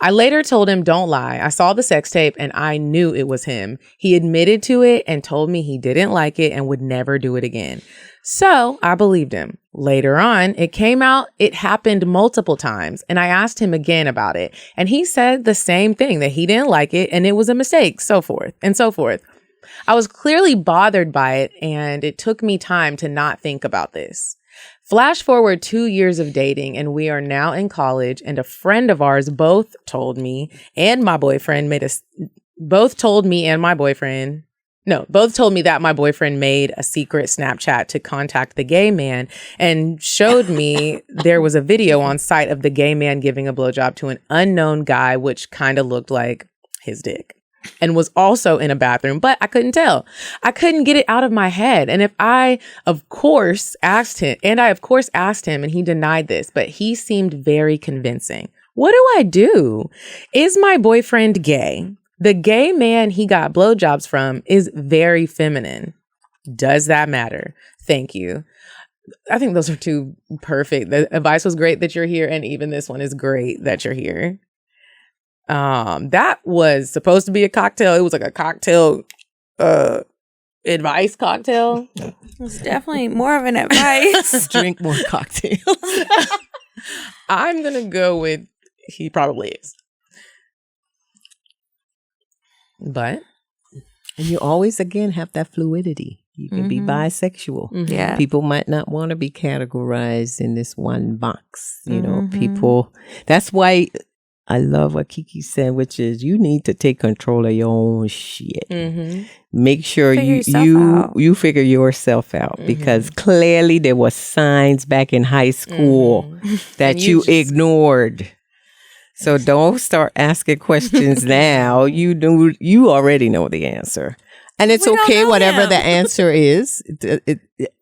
I later told him, don't lie. I saw the sex tape and I knew it was him. He admitted to it and told me he didn't like it and would never do it again. So I believed him. Later on, it came out it happened multiple times, and I asked him again about it. And he said the same thing, that he didn't like it and it was a mistake, so forth and so forth. I was clearly bothered by it, and it took me time to not think about this. Flash forward 2 years of dating, and we are now in college, and a friend of ours both told me that my boyfriend made a secret Snapchat to contact the gay man and showed me there was a video on site of the gay man giving a blowjob to an unknown guy, which kind of looked like his dick, and was also in a bathroom, but I couldn't tell. I couldn't get it out of my head. And I of course asked him, and he denied this, but he seemed very convincing. What do I do? Is my boyfriend gay? The gay man he got blowjobs from is very feminine. Does that matter? Thank you. I think those are two perfect. The advice was great that you're here, and even this one is great that you're here. That was supposed to be a cocktail. It was like a cocktail advice cocktail. It's definitely more of an advice. Drink more cocktails. I'm gonna go with he probably is. But and you always again have that fluidity. You can be bisexual. Yeah. People might not want to be categorized in this one box. You know, people. That's why I love what Kiki said, which is you need to take control of your own shit. Make sure you figure yourself out, because clearly there were signs back in high school that you ignored. So don't start asking questions now. You already know the answer. And it's okay, whatever the answer is.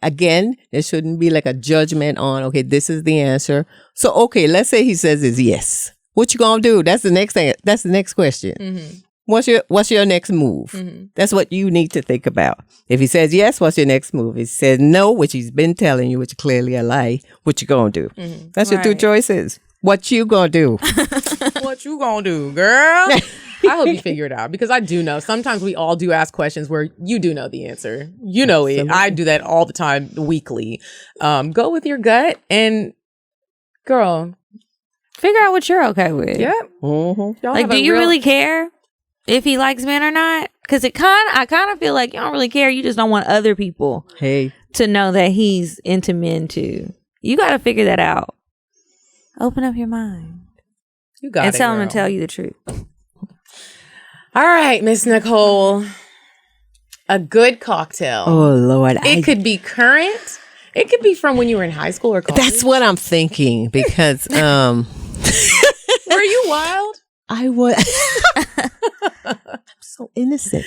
Again, there shouldn't be like a judgment on, okay, this is the answer. So, okay, let's say he says is yes. What you gonna do? That's the next thing. That's the next question. What's your next move? That's what you need to think about. If he says yes, what's your next move? If he says no, which he's been telling you, which is clearly a lie, what you gonna do? That's your two choices. What you gonna do? What you gonna do, girl? I hope you figure it out, because I do know sometimes we all do ask questions where you do know the answer. You know it. I do that all the time, weekly. Go with your gut and, girl, figure out what you're okay with. Yep. Like, do you really care if he likes men or not? Because I kind of feel like you don't really care. You just don't want other people to know that he's into men too. You got to figure that out. Open up your mind. You got and it, tell girl. him to tell you the truth. All right, Miss Nicole. A good cocktail. Oh, Lord. It could be current. It could be from when you were in high school or college. That's what I'm thinking, because were you wild? I was. I'm so innocent.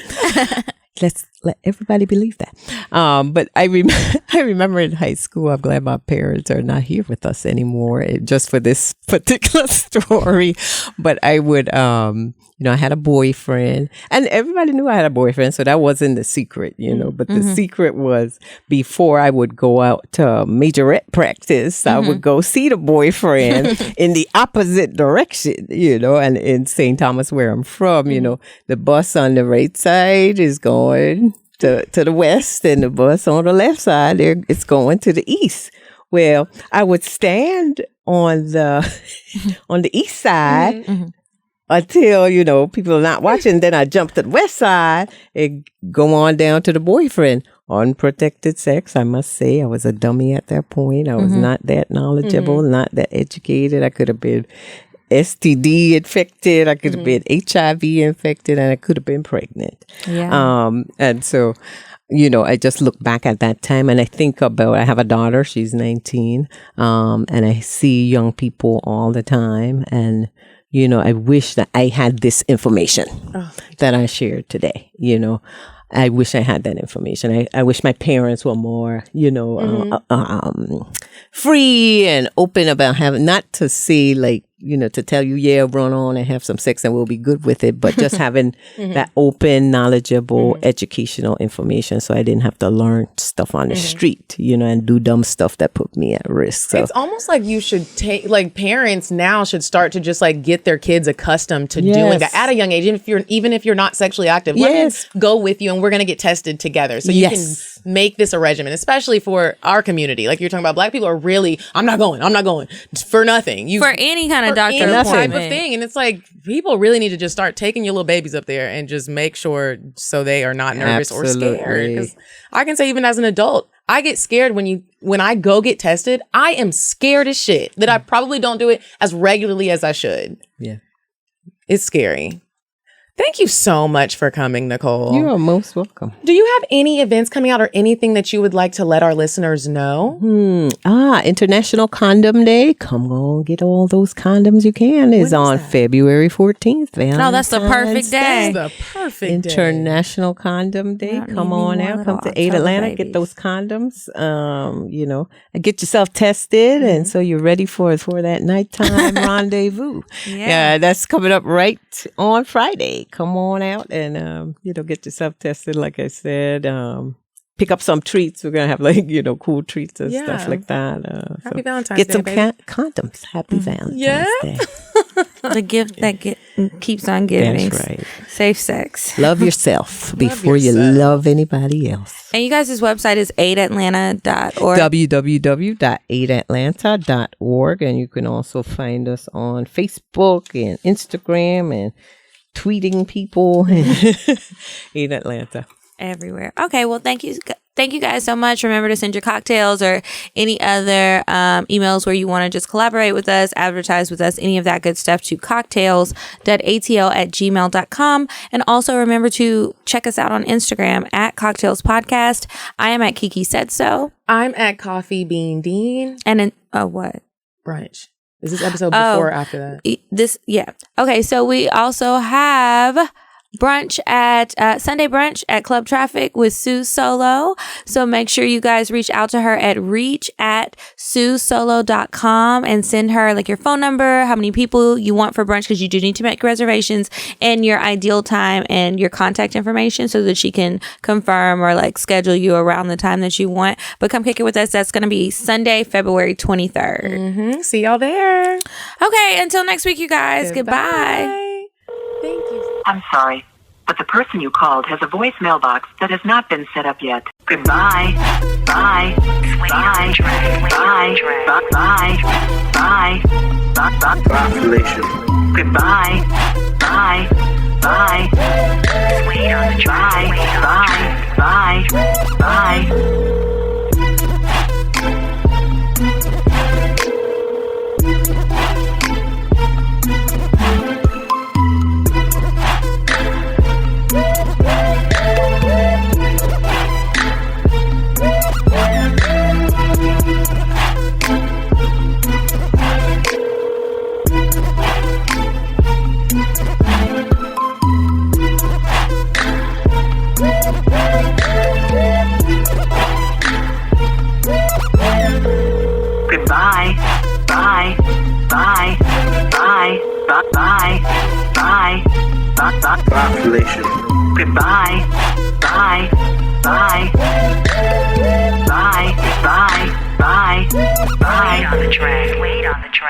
Let's let everybody believe that. But I remember in high school, I'm glad my parents are not here with us anymore, just for this particular story. But I would, I had a boyfriend, and everybody knew I had a boyfriend, so that wasn't the secret, But the secret was, before I would go out to majorette practice, I would go see the boyfriend in the opposite direction, and in St. Thomas, where I'm from, the bus on the right side is going to the west, and the bus on the left side, it's going to the east. Well, I would stand on the east side until, people are not watching. Then I jump to the west side and go on down to the boyfriend. Unprotected sex, I must say. I was a dummy at that point. I was not that knowledgeable, not that educated. I could have been STD infected. I could have been HIV infected, and I could have been pregnant. Yeah. And so, I just look back at that time, and I think about, I have a daughter, she's 19, and I see young people all the time, and I wish that I had this information that I shared today. I wish I had that information. I wish my parents were more, free and open about having, not to say like, to tell you, yeah, run on and have some sex and we'll be good with it, but just having that open, knowledgeable, educational information, so I didn't have to learn stuff on the street, and do dumb stuff that put me at risk. So it's almost like you should parents now should start to just like get their kids accustomed to doing that at a young age. Even if you're not sexually active, let me go with you and we're going to get tested together. So you can make this a regimen, especially for our community. Like you're talking about, Black people are really, I'm not going for nothing. For any kind of doctor type of thing. And it's like, people really need to just start taking your little babies up there and just make sure so they are not nervous or scared. Because I can say, even as an adult, I get scared when I go get tested. I am scared as shit that I probably don't do it as regularly as I should. Yeah. It's scary. Thank you so much for coming, Nicole. You are most welcome. Do you have any events coming out or anything that you would like to let our listeners know? International Condom Day. Come on, get all those condoms you can. Is on February 14th. No, that's the perfect day. That's the perfect day. International Condom Day. Come on out. Come to 8 Atlanta. Get those condoms. And get yourself tested, and so you're ready for that nighttime rendezvous. Yeah, that's coming up right on Friday. Come on out and, get yourself tested. Like I said, pick up some treats. We're going to have cool treats and stuff like that. Happy Valentine's Day. Get some condoms. Happy Valentine's Day. The gift that keeps on giving. That's right. Safe sex. Love yourself before you love anybody else. And you guys' website is 8atlanta.org. www.8atlanta.org. And you can also find us on Facebook and Instagram and tweeting people in Atlanta. Everywhere. Okay, well, thank you thank you guys so much. Remember to send your cocktails or any other emails where you want to just collaborate with us, advertise with us, any of that good stuff to cocktails.atl@gmail.com. And also remember to check us out on Instagram at Cocktails Podcast. I am at Kiki Said So. I'm at Coffee Bean Dean. And in, what? Brunch. Is this episode before or after that? Yeah. Okay, so we also have brunch at Sunday brunch at Club Traffic with Sue Solo. So make sure you guys reach out to her at reach@susolo.com and send her like your phone number, how many people you want for brunch, because you do need to make reservations, and your ideal time and your contact information so that she can confirm or like schedule you around the time that you want. But come kick it with us. That's going to be Sunday, February 23rd. See y'all there. Okay, until next week, you guys. Goodbye. Thank you. I'm sorry, but the person you called has a voicemail box that has not been set up yet. Goodbye. Bye. Bye. Bye. Bye. Bye. Bye. Population. Goodbye. Bye. Bye. Wait on the track. Bye. Bye. Bye. Goodbye. Bye. Bye. Bye. Bye. Bye. Bye. Population. Goodbye. Bye. Bye. Bye. Bye. Bye. Bye. Wait on the track.